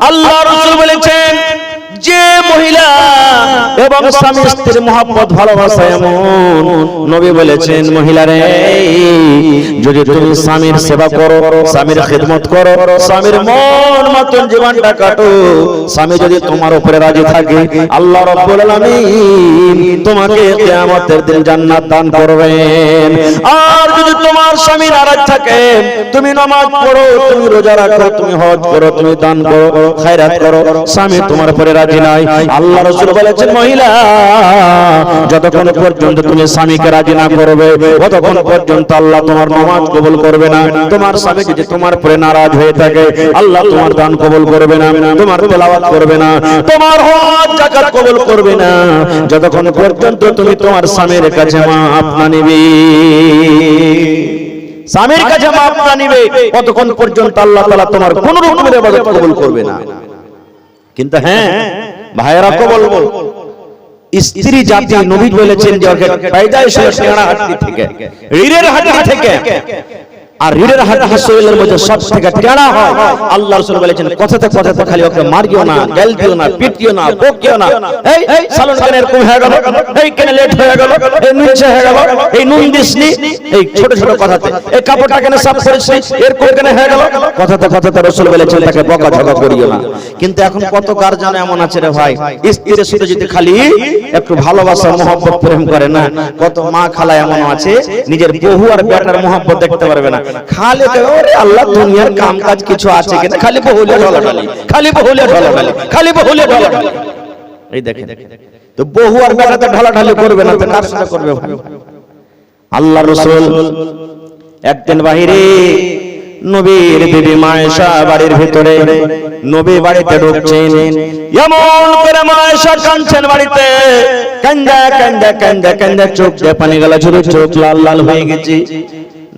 আল্লাহ রাসূল বলেছেন যে মহিলা এবং স্বামী স্ত্রীর মহব্বত ভালোবাসা এমন, নবী বলেছেন মহিলারে যদি তুমি স্বামীর সেবা করো, স্বামীর খিদমত করো, স্বামীর মন মতন জীবনটা কাটো, স্বামী যদি তোমার উপরে রাজি থাকে আল্লাহ রাব্বুল আলামিন তোমাকে কিয়ামতের দিন জান্নাত দান করবেন। আর যদি তোমার স্বামী নারাজ থাকে, তুমি নামাজ পড়ো, তুমি রোজা রাখো, তুমি হজ করো, তুমি দান করো, খায়রাত করো, স্বামী তোমার উপরে রাজি নাই, আল্লাহ রাসূল বলেছেন মহিলা যতক্ষণ পর্যন্ত তুমি স্বামীকে রাজি না করবে ততক্ষণ পর্যন্ত আল্লাহ তোমার নামাজ কবুল করবে না। তোমার স্বামী যদি তোমার উপরে নারাজ হয়ে থাকে আল্লাহ তোমার দান কবুল করবে না, তোমার তেলাওয়াত করবে না, তোমার হজ যাকাত কবুল করবে না যতক্ষণ পর্যন্ত তুমি তোমার স্বামীর কাছে মাফ না নিবে। স্বামীর কাছে মাফ না নিবে ততক্ষণ পর্যন্ত আল্লাহ তাআলা তোমার কোন রকমের ইবাদত কবুল করবে না। কিন্তু হ্যাঁ ভাইয়েরা তো বলবো, স্ত্রী জাতি নবী বলেছেন যে পয়দাইশ টেড়া হাড্ডি থেকে, রিড়ের হাড্ডি থেকে, আর রিড়ের হাড্ডি শরীরের মধ্যে সব থেকে টেড়া হয়। আল্লাহ রাসূল বলেছেন কথাতে কথাতে খালি ওকে মারিও না, গালদিও না, পিটিও না, বকিও না, এই সালন কেন এরকম হয়ে গেল, এই কেন লেট হয়ে গেল, এই নিচে হয়ে গেল, এই নুন দিসনি, এই ছোট ছোট কথাতে, এই কাপড়টা কেন সাফ করেছিস, এরকম কেন হয়ে গেল, কথাতে কথাতে রাসূল বলেছেন তাকে বকাঝকা করিও না। কিন্তু এখন কত গার্জিয়ান এমন আছে রে ভাই, স্ত্রীর সাথে যদি খালি একটু ভালোবাসা মহব্বত প্রেম করে না, কত মা খালা এমন আছে নিজের বহু আর বেটার মহব্বত দেখতে পারবে না, খালি ওরে আল্লাহ দুনিয়ার কাম কাজ কিছু আছে কিনা, খালি বহুলে ঢলাঢালি, খালি বহুলে ঢলাঢালি, খালি বহুলে ঢলাঢালি। এই দেখেন তো বহু আর বেটাতে ঢলাঢালি করবে না তো কার সাথে করবে ভাই? আল্লাহ রাসূল একদিন বাহিরে নবীর বিবি মায়েশা বাড়ির ভিতরে, নবী বাড়িতে ঢুকছেন, এমন করে মায়েশা কাঁদছেন বাড়িতে, কান্দা কান্দা কান্দা কান্দা চোখ দিয়ে পানি গলা ঝরে, চোখ লাল লাল হয়ে গেছে।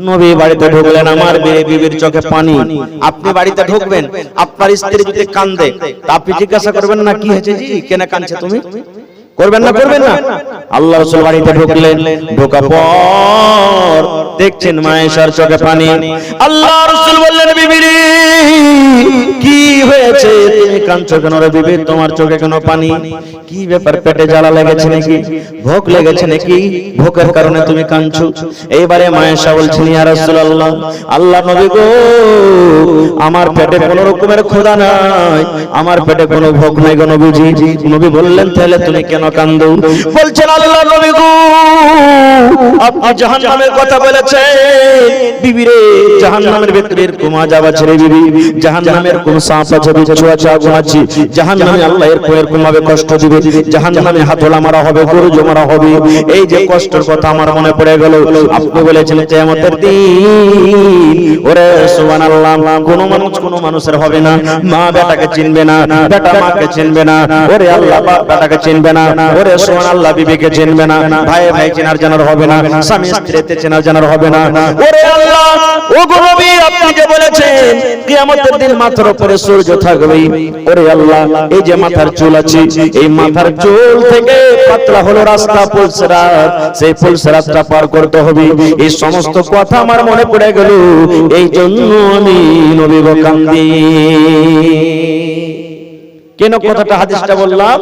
নবী বাড়িতে ঢুকলেন, আমার বিবির চোখে পানি। আপনি বাড়িতে ঢুকবেন, আপনার স্ত্রী যদি কাঁদে তা আপনি জিজ্ঞাসা করবেন না কি হয়েছে জি, কেন কাঁদছে তুমি? করবেন না, করবেন না? আল্লাহ রাসূল বাড়িতে ঢুকলেন, ঢোকার পর দেখছেন মায়েশার চোখে পানি। আল্লাহ রাসূল বললেন বিবি রে কি হয়েছে, তুমি কাঁদছো কেন রে বিবি, তোমার চোখে কেন পানি? কি ব্যাপার, পেটে জ্বালা লেগেছে নাকি, ভোক লেগেছে নাকি, ভোকের কারণে তুমি কাঁদছো? এইবারে মায়েশা বলছেন ইয়া রাসূলুল্লাহ, আল্লাহ নবী গো আমার পেটে কোনো রকমের ক্ষুধা নাই, আমার পেটে কোনো ভোক নাই গো নবীজি। নবী বললেন তাহলে তুমি কেন কান্দো? বলছেন আল্লাহ নবী গো আপনি জাহান্নামের কথা বলেছেন বিবি রে, জাহান্নামের ভিতরে এরকম আযাব আছে রে বিবি, জাহান্নামের কোন সাপ আছে, বিচ্ছু আছে, আগুন আছে, জাহান্নামে আল্লাহ এরকম ভাবে কষ্ট দিবে, জাহান্নামে হাতলা মারা হবে, গরু মারা হবে। এই যে কষ্টের কথা আমার মনে পড়ে গেল। আপনি বলেছেন কিয়ামতের দিন ওরে সুবহানাল্লাহ কোন মানুষের হবে না, মা বেটাকে চিনবে না, বেটা মাকে চিনবে না, ওরে আল্লাহ বেটাকে চিনবে না, ওরে সুবহানাল্লাহ বিবিকে চিনবে না, ভাই ভাই চেনার জানার হবে না, স্বামী স্ত্রীতে চেনার জানার হবে না। ওরে আল্লাহ ও গো নবী আপনি যে বলেছেন কিয়ামতের দিন মাথার উপরে সূর্য থাকবে, ওরে আল্লাহ এই যে মাথার চুল আছে, এই মাথার চুল থেকে পাতলা হলো রাস্তা পুলসরাত, সেই পুলসরাতটা পার করতে হবে। এই সমস্ত কথা আমার মনে পড়ে গেল, এই জন্য আমি নবী গো কান্দি। কেন কথাটা হাদিসটা বললাম?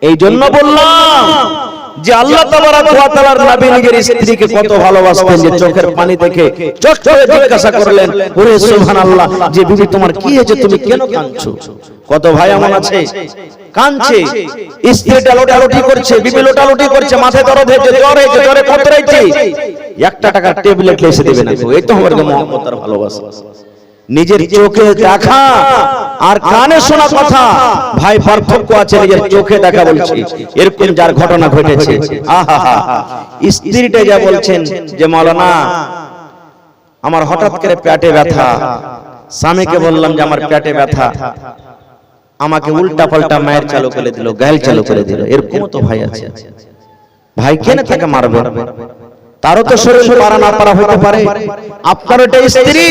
এই জন্য বললাম যে আল্লাহ তাবারাক ওয়া তাআলার নবী নিজের স্ত্রীকে কত ভালোবাসতেন যে চোখের পানি দেখে চোখ ছুঁয়ে জিজ্ঞাসা করলেন ওরে সুবহানাল্লাহ যে বিবি তোমার কি হয়েছে, তুমি কেন কাঁদছো? কত ভাই এমন আছে কাঁদছে, স্ত্রীটা লোটালোটি করছে, বিবি লোটালোটি করছে, মাথায় দরদ হয়েছে, জ্বর হয়েছে, জ্বরে কতরাইছে, 1 টাকার ট্যাবলেট এসে দেবে না। এই তো আমার মহব্বত আর ভালোবাসা। নিজের চোখে দেখা আর কানে শোনা কথা ভাই পার্থক্য আছে। নিজের চোখে দেখা বলছি এরকম যার ঘটনা ঘটেছে, আহা স্ত্রীটা যা বলছেন যে মাওলানা আমার হঠাৎ করে পেটে ব্যথা, স্বামীকে বললাম যে আমার পেটে ব্যথা, আমাকে উল্টা পাল্টা মায়ের চালু করে দিল, গাল চালু করে দিল। এরকম তো ভাই আছে। ভাই কেন তাকে মারবে? তারও তো শরীর পারা না পারা হতে পারে। আপনার এটা স্ত্রী,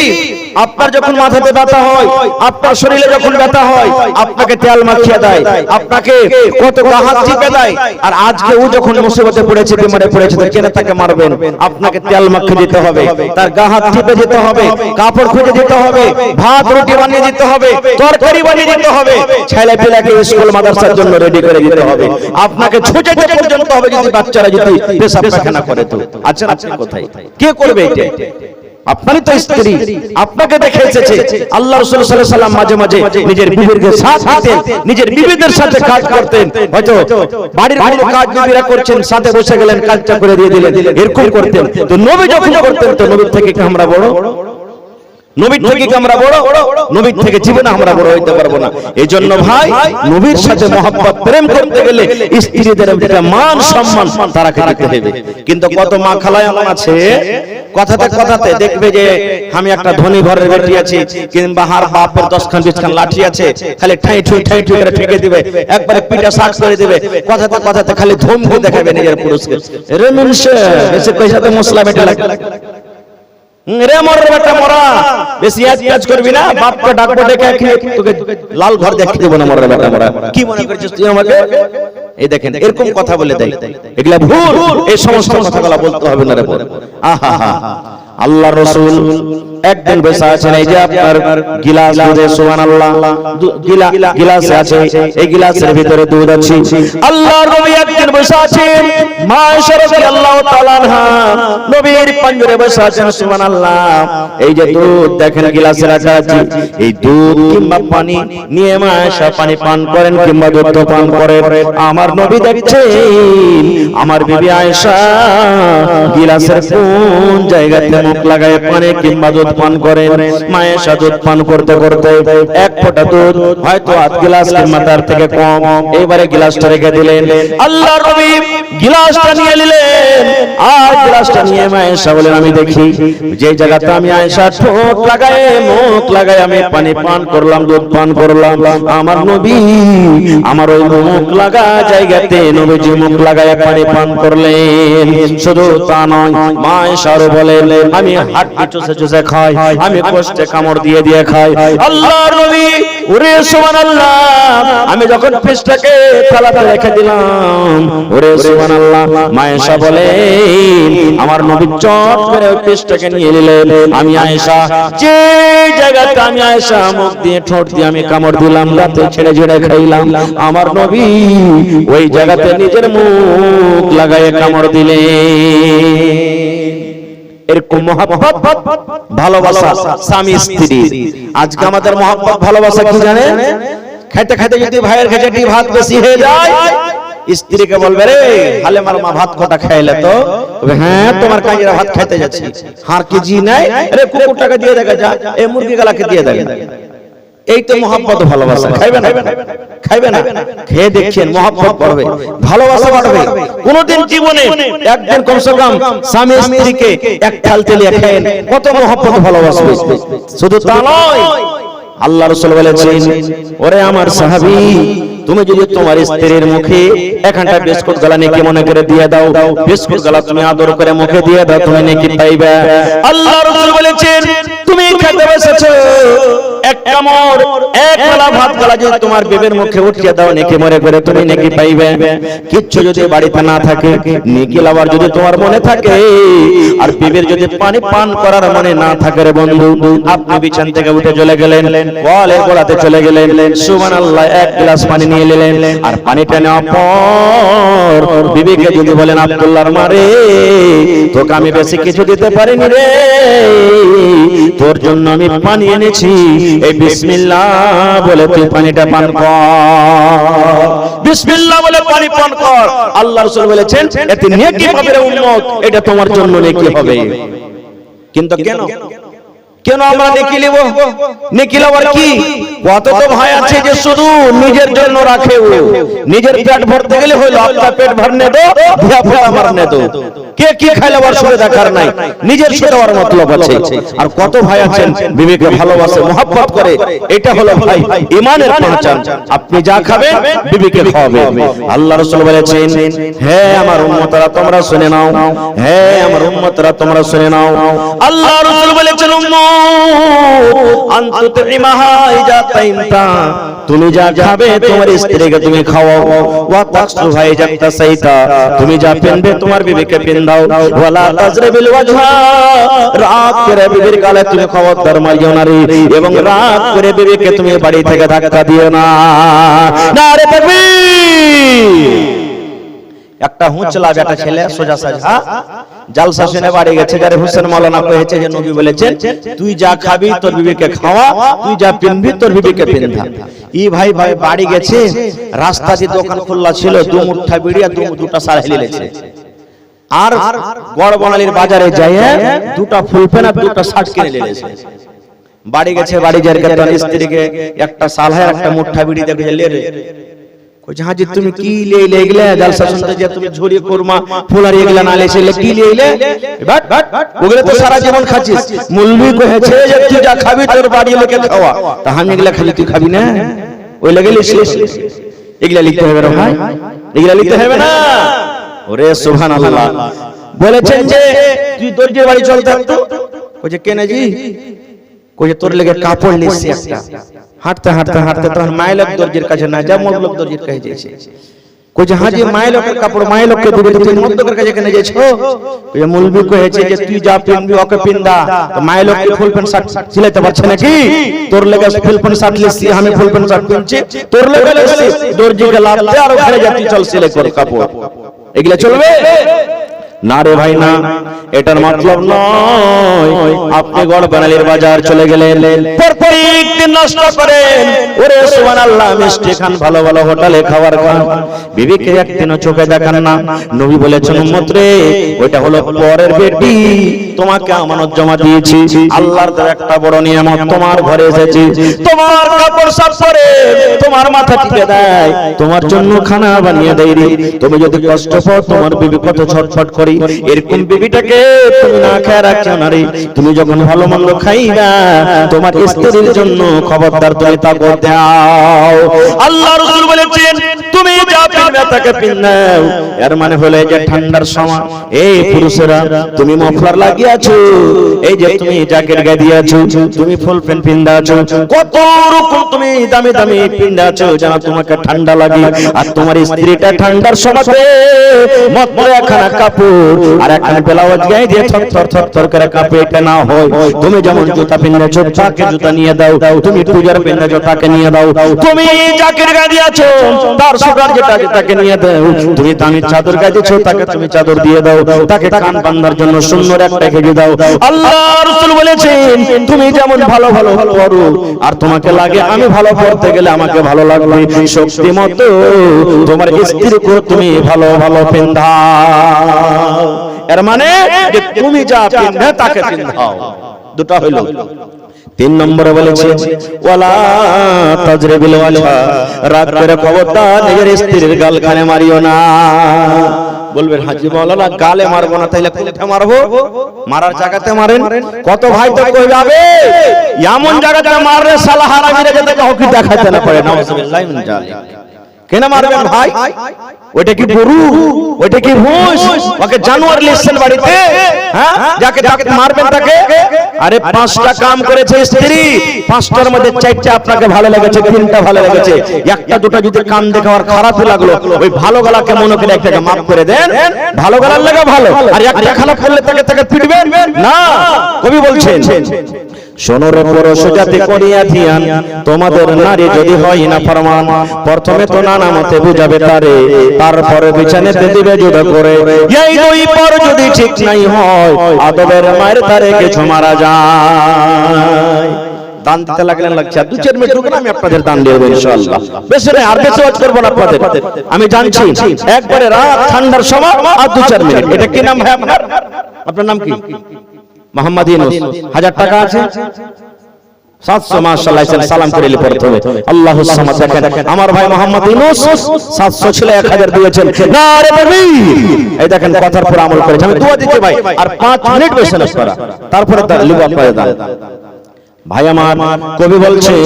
আপনার যখন মাথাতে ব্যথা হয়, আপনার শরীরে যখন ব্যথা হয়, আপনাকে তেল মাখিয়ে দেয়, আপনাকে কত হাত টিপে দেয়। আর আজকে ও যখন মুসিবতে পড়েছে, বিমারে পড়েছে, তো কেন তাকে মারবেন? আপনাকে তেল মাখিয়ে দিতে হবে, তার গা হাত টিপে দিতে হবে, কাপড় খুঁজে দিতে হবে, ভাত রুটি বানিয়ে দিতে হবে, তরকারি বানিয়ে দিতে হবে, ছেলে পেলাকে স্কুল মাদ্রাসার জন্য রেডি করে দিতে হবে। আপনাকে ছুটে যেতে পর্যন্ত হবে যদি বাচ্চারা যদি পেশাব পায়খানা করে। তো আছেন আপনি কোথায়? কে করবে এটা? আপনারই তো স্ত্রী, আপনাকে দেখে এসেছে। আল্লাহ রাসূল সাল্লাল্লাহু আলাইহি ওয়াসাল্লাম মাঝে মাঝে নিজের বিবিদের সাথ দিতেন, নিজের বিবিদের সাথে কাজ করতেন। হয়তো বাড়ির কোনো কাজ বিবিরা করছেন, সাথে বসে গেলেন, কাজটা করে দিয়ে দিলেন, এরকম করতেন। তো নবী যখন করতেন, তো নবীর থেকে কি আমরা বড়? নবীর থেকে কি আমরা বড়? নবীর থেকে জীবনে আমরা বড় হইতে পারবো না। এই জন্য ভাই, নবীর সাথে মহব্বত প্রেম করতে গেলে স্ত্রীদের একটা মান সম্মান তারাকে দিতে হবে। কিন্তু কত মা খালায় এমন আছে, কথাতে কথাতে দেখবে যে আমি একটা ধনী ঘরের বেটি আছি, কিংবা হার বাপের 10খান 20খান লাঠি আছে, খালি ঠাই ঠুই করে ঠেকে দিবে, একবারে পিটা সাক করে দিবে, কথাতে কথাতে খালি ধমকি দেখাবে নিজের পুরুষকে। রে মিনসে এসে কইসাতে মশলা বেটা লাগে, রে মর বেটা মরা, বেশি আজ করবি না, বাপকে ডাকবো, ডেকে তোকে লাল ঘর দেখিয়ে দেবো না, মর বেটা মরা, কি মনে করছিস তুই আমাকে? এই দেখেন এরকম কথা বলে দেয়, এগুলা ভুল। এই সমস্ত কথাগুলো বলতে হবে না রে। আহা হা, আল্লাহ রাসূল একদিন বসে আছেন, এই যে আপনার গিলাস দুধে, সুবহানাল্লাহ, গিলাসে আছে, এই গিলাসের ভিতরে দুধ আছে। আল্লাহর নবী একদিন বসে আছেন, মা আয়েশা রাদিয়াল্লাহু তাআলা আনহা নবীর পাঞ্জরে বসে আছেন, সুবহানাল্লাহ। এই যে দুধ দেখেন গিলাসে রাখা আছে, এই দুধ কিংবা পানি নিয়ে মা আয়েশা পানি পান করেন কিংবা দুধ পান করেন। আমার নবী দেখছেন আমার বিবি আয়েশা গিলাসের কোন জায়গাতে মুখ লাগায় পানি কিংবা দুধ পান করেন। মা আয়েশা দুধ পান করতে করতে এক ফোঁটা দুধ হয়তো আধ গ্লাস কিংবা তার থেকে কম, এবারে গ্লাসটা রেখে দিলেন। আল্লাহর নবী গ্লাসটা নিয়ে নিলেন, আর গ্লাসটা নিয়ে মা আয়েশা বলেন, আমি দেখি যে জায়গাতে আমি আয়েশা ঠোঁট লাগায় মুখ লাগায় আমি পানি পান করলাম, দুধ পান করলাম, আমার নবী আমার ওই মুখ লাগা জায়গাতে নবীজি মুখ লাগায় পানি পান করলেন। শুধু তা নয়, মা আয়েশা আরো বলেন, আমি হাড্ডি চুষে চুষে খাই, আমি কষ্টে কামড় দিয়ে দিয়ে খাই। আল্লাহর নবী, ওরে সুবহানাল্লাহ, আমি যখন পেশটাকে থালাতে রেখে দিলাম, ওরে সুবহানাল্লাহ, মা আয়েশা বলেন আমার নবী চট করে ওই পেশটাকে নিয়ে নিলেন। আমি আয়েশা যে জায়গাতে আমি আয়েশা মুখ দিয়ে ঠোঁট দিয়ে আমি কামড় দিলাম, রাতে ছেড়ে ছেড়ে খাইলাম, আমার নবী ওই জায়গাতে নিজের মুখ লাগায় কামড় দিলেন। এরকম মহব্বত ভালোবাসা স্বামী স্ত্রী। আজকে আমাদের মহব্বত ভালোবাসা কি জানেন? খাইতে খাইতে যদি ভাইয়ের কাছে ভাত বেশি হয়ে যায়, স্ত্রীকে বলবে, রে হালে মার মা ভাত কটা খাইলে তো? হ্যাঁ, তোমার কাজেরা ভাত খাইতে যাচ্ছি, হার কেজি নাই, আরে কুকুরটাকে দিয়ে দেখা যা, এই মুরগি গালাকে দিয়ে দেখা। এই তো মহব্বত ভালোবাসা। খাইবে না? খাইবে না? খেয়ে দেখছেন মহব্বত বাড়বে, ভালোবাসা বাড়বে। কোনদিন জীবনে একদিন কমসে কম স্বামী স্ত্রীকে এক থাল তেলিয়ে খায়েন, কত মহব্বত ভালোবাসবে। শুধু তা নয়, আল্লাহ রাসূল বলেছেন, ওরে আমার সাহাবী, তুমি যদি তোমার স্ত্রীর মুখে এখানটা বিস্কুট গলা নেকি মনে করে দিয়ে দাও, বিস্কুট গলা তুমি আদর করে মুখে দিয়ে দাও, তুমি নেকি পাইবে। আল্লাহ রাসূল বলেছেন, তুমি খেতে বসেছো, এক কামড় এক বেলা ভাত গলা যদি তোমার বিবির মুখে উঠিয়ে দাও, নেকি মনে করে তুমি নেকি পাইবে। কিচ্ছু যদি বাড়িতে না থাকে, নেকি লাভার যদি তোমার মনে থাকে, আর বিবির যদি পানি পান করার মনে না থাকে, রে বন্ধু, আপনি বিছানা থেকে উঠে চলে গেলেন, কলের গোড়াতে চলে গেলেন, সুবহানাল্লাহ, এক গ্লাস পানি নিয়ে নিলেন, আর পানিটা নেওয়ার পর বিবিকে যদি বলেন, আব্দুল্লাহর মারে, তোকে আমি বেশি কিছু দিতে পারিনি রে, তোর জন্য আমি পানি এনেছি, এই বিসমিল্লাহ বলে তুই পানিটা পান কর, বিসমিল্লাহ বলে পানি পান কর। আল্লাহ রাসূল বলেছেন, এতে নেকি পাবে রে উম্মত, এটা তোমার জন্য নেকি হবে। কিন্তু কেন কেন আমরা নেকি নেব? নেকি লবার কি কত তো ভাই আছে যে শুধু নিজের জন্য রাখে, নিজের পেট ভরতে গেলে হইলো আপনার পেট ভরনে দো ধিয়া ফোটা মারনে দো, কে কি খাইলে আবার শুনে দেখার নাই, নিজের শুধু আর মতলব আছে। আর কত ভাই আছেন বিবিকে ভালোবাসে মহব্বত করে, এটা হলো ভাই ঈমানের পহচান। আপনি যা খাবেন বিবিকে খাওয়াবেন। আল্লাহ রাসূল বলেছেন, হে আমার উম্মতরা তোমরা শুনে নাও, হে আমার উম্মতরা তোমরা শুনে নাও। আল্লাহ রাসূল বলেছেন, আনতুতিমাহা ইজা তাইমতা, তুমি যা খাবে তোমার স্ত্রীকে তুমি খাওয়াও। ওয়া তাকসুহা ইজা তাসাইতা, তুমি যা পিনবে তোমার বিবিকে পিন্দাও। ওয়ালা তাজরিবিল ওয়াজহা, রাত করে বিবির গালে তুমি খবরদার মারিও না রে, এবং রাত করে বিবিকে তুমি বাড়ি থেকে ধাক্কা দিও না। নারে তাকবীর। একটা হুঁচলা বেটা ছেলে সোজা সাজা জালসা শুনে বাড়ি গেছে, যারে হোসেন মাওলানা কহেছে যে নবী বলেছেন তুই যা খাবি তোর বিবিকে খাওয়া, তুই যা পিনবি তোর বিবিকে পিন্দা। ই ভাই ভাই বাড়ি গেছে, রাস্তা দিয়ে দোকান খোলা ছিল, দু মুঠা বিড়িয়া দুটা সার হেলেছে, আর বড় বনালির বাজারে যাইয়ে দুটা ফুলপেন আর দুটা শার্ট কিনে নিয়েছে। বাড়ি গেছে, বাড়ি যার কে তার স্ত্রীকে একটা সালহা একটা মুঠা বিড়ি দেখে লে রে কইছে, হাজি তুমি কি লে গেলে জালসা শুনতে যে তুমি ঝুরি কুরমা ফুলারি এগুলা না লেছে কি লে বাট ওগুলা তো সারা জীবন খাচ্ছিস। মুলবি কহেছে যে তুই যা খাবি তোর বাড়ি লোকে খাওয়া, তা আমি এগুলা খালি তুই খাবি না, ওই লাগে শেষ এগুলা লিখতে হবে রে ভাই, এগুলা লিখতে হবে না। ওরে সুবহানাল্লাহ। বলেছেন যে তুই দর্জির বাড়ি চল তো, কইছে কেন জি? কইছে তোর লেগে কাপড় নিছি একটা, হাঁটতে হাঁটতে হাঁটতে তখন মাইলক দর্জির কাছে না যা মতলব দর্জির কাছে যাইছে। কইছে হাজি মাইলকের কাপড় মাইলককে দিবে, তুই মতলবের কাছে কেন যাইছো? কইছে মুলবি কইছে যে তুই যা পিনবি ওকে পিন্দা, তো মাইলককে ফুল প্যান্ট শার্ট সিলাইতে পারছে নাকি? তোর লেগে ফুল প্যান্ট শার্ট লিছি, আমি ফুল প্যান্ট শার্ট কিনছি, তোর লেগে লিছি দর্জিকে লাভ দে আর ওখানে যা তুই চল সিলাই কর কাপড়। এগুলা চলবে না রে ভাই না, এটার মতলব নয় আপনি গড় বানালির বাজার চলে গেলেন, প্রত্যেক দিন নষ্ট করেন। ওরে সুবহানাল্লাহ, মিষ্টি খান, ভালো ভালো হোটেলে খাবার খান, বিবিকে একদিনও চোখে দেখান না। নবী বলেছেন উম্মত রে, ওইটা হলো পরের বেটি, তোমাকে আমানত জমা দিয়েছি, আল্লাহর দেওয়া একটা বড় নিয়ামত তোমার ঘরে এসেছি। তোমার কাপড় সাফ করে, তোমার মাথা টিপে দেয়, তোমার জন্য খানা বানিয়ে দেয় রে। তুমি যদি কষ্ট পাও, তোমার বিবি কত ছটফট করে, এরকম বিবিটাকে তুমি না খেয়ে রাখছো না রে। তুমি যখন ভালো মন্দ খাইবা, তোমার স্ত্রীর জন্য খবরদার তুমি তা করতে দাও। আল্লাহ রাসূল বলেছেন তুমি যা পিনবে তাকে পিনাও। এর মানে হলো যে ঠান্ডার সময় এই পুরুষেরা তুমি মফলার লাগিয়েছো, এই যে তুমি জ্যাকেট গায়ে দিয়েছো, তুমি ফুল প্যান্ট পিন্দাছো, কত রকম তুমি দামি দামি পিন্দাছো যেন তোমাকে ঠান্ডা লাগে। আর তোমার স্ত্রীটা ঠান্ডার সময় মতলব একখানা কাপড় আর একখানা ব্লাউজ গায়ে দিয়ে থরথর করে কাঁপে, এটা না হয়। তুমি যেমন জুতা পিন্দাছো তাকে জুতা নিয়ে দাও, তুমি পূজার পিন্দাছো তাকে নিয়ে দাও, তুমি জ্যাকেট গায়ে দিয়েছো তার সুগার যেটা তাকে নিয়ে দাও, তুমি দামি চাদর গায়ে দিয়েছো তাকে তুমি চাদর দিয়ে দাও, তাকে কান বাঁধার জন্য সুন্দর একটা ঘেড়ে দাও। আল্লাহ রাসূল বলেছেন তুমি যেমন ভালো ভালো পড়ো, আর তোমাকে লাগে আমি ভালো পড়তে গেলে আমাকে ভালো লাগবে, শক্তি মতো তোমার স্ত্রীকে তুমি ভালো ভালো পিন্দাও। এর মানে যে তুমি যা পিনবে তাকে পিন্দাও। দুটো হইল। তিন নম্বরে বলেছে ওয়ালা তাজরিবিল ওয়াজহা, রাগ করে খবরদার নিজের স্ত্রীর গালখানে মারিও না। বলবেন হাজী মাওলানা গালে মারবো না, তাইলে কোথায় মারবো? মারার জায়গাতে মারেন। কত ভাই তো কইবে এমন জায়গাতে মারলে শালা হারামিরা যাতে কাউকে দেখাতে না পারে। নাউজুবিল্লাহি মিন জালিক। কেন মারবেন ভাই? ওইটা কি গরু? ওইটা কি ভোঁস? ওকে জানোয়ার লিখছেন বাড়িতে? হ্যাঁ, যাকে মারবেন তাকে? আরে 5টা কাম করেছে স্ত্রী, 5টার মধ্যে 4টা আপনাকে ভালো লেগেছে, 3টা ভালো লেগেছে, একটা দুটো যদি কাম দেখার খারাপ লাগলো, ওই ভালো গলাকে মনে করে একটাকে মাফ করে দেন, ভালো গলার লাগা ভালো। আর একটা খারাপ করলে তাকে পিটবেন না। কবি বলছেন শোনো রে পুরুষ জাতি করিয়া ধিয়ান, তোমাদের নারী যদি হয় না ফরমান, প্রথমে তো নানা মতে বুঝাবে তারে, তারপরে বিছানাতে দিবে জুড়ে করে। এই দুই পর যদি ঠিক নাই হয়, আদবের মায়ের তারে কিছু মারা যায়। দান দিতে লাগলেন লাগছে 2-4 মিনিট রুকুন, আমি আপনাদের দান দেব ইনশাআল্লাহ। বেশি না, আর বেশি ওয়াজ করব না আপনাদের, আমি জানছি একবারে রাত ঠান্ডার সময় আর 2-4 মিনিট। এটা কি নাম ভাই আপনার? আপনার নাম কি মোহাম্মদ ইউনূস 1000 টাকা আছে 700 মাশাআল্লাহ সালাম করে এলি প্রথমে আল্লাহুস সামাদ। দেখেন আমার ভাই মোহাম্মদ ইউনূস 700 ছিল 1000 দিয়েছেন। না রে তাকবীর। এই দেখেন কথার পর আমল করেছে। আমি দোয়া দিচ্ছি ভাই আর 5 মিনিট বসে না করা, তারপরে তার লিবা করে দাও। ভাই আমার কবি বলছেন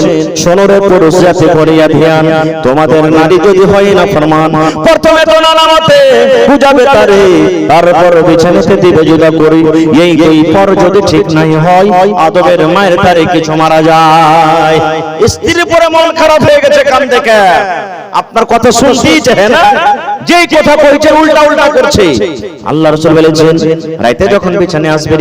শোনো রে পুরুষ জাতি করিয়া ধ্যান, তোমাদের নারী যদি হয় না ফরমান, প্রথমে তো নানামতে বুঝাবে তারে, তারপর বিছানাতে দিবে জুদা করি, এই পর যদি ঠিক নাই হয় আদবের মায়ের তারে কিছু মারা যায়। স্ত্রীর পরে মন খারাপ হয়ে গেছে কান দেখে, আপনার কথা শুনতেই চায় না, যেই কথা কইছে উল্টা উল্টা করছে। আল্লাহ রাসূল বলেছেন রাতে যখন বিছানে আসবে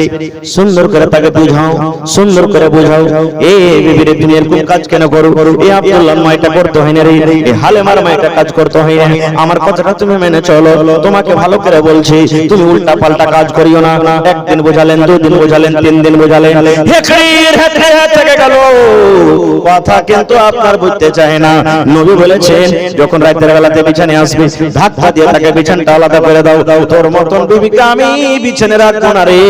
সুন্দর করে তাকে বুঝাও, সুন্দর করে বুঝাও, এ বিবিরে তুমি এরকম কাজ কেন করো, এ আব্দুল্লাহ মাইটা করতে হয় না রে, এ হালেমার মাইটা কাজ করতে হয় না, আমার কথাটা তুমি মেনে চলো, তোমাকে ভালো করে বলছি, তুমি উল্টা পাল্টা কাজ করিও না। একদিন বোঝালেন, দুদিন বোঝালেন, 3 দিন বোঝালেন, হেখড়ির হেখড়ে থেকে গেল কথা, কিন্তু আপনার বুঝতে চায় না। নবী বলেছেন যখন রাতের বেলাতে বিছানে আসবে ধাক্কা দিয়ে তাকে বিছানাটা আলাদা করে দাও, তোর মতন বিবিকে আমি বিছানে রাখবো না রে,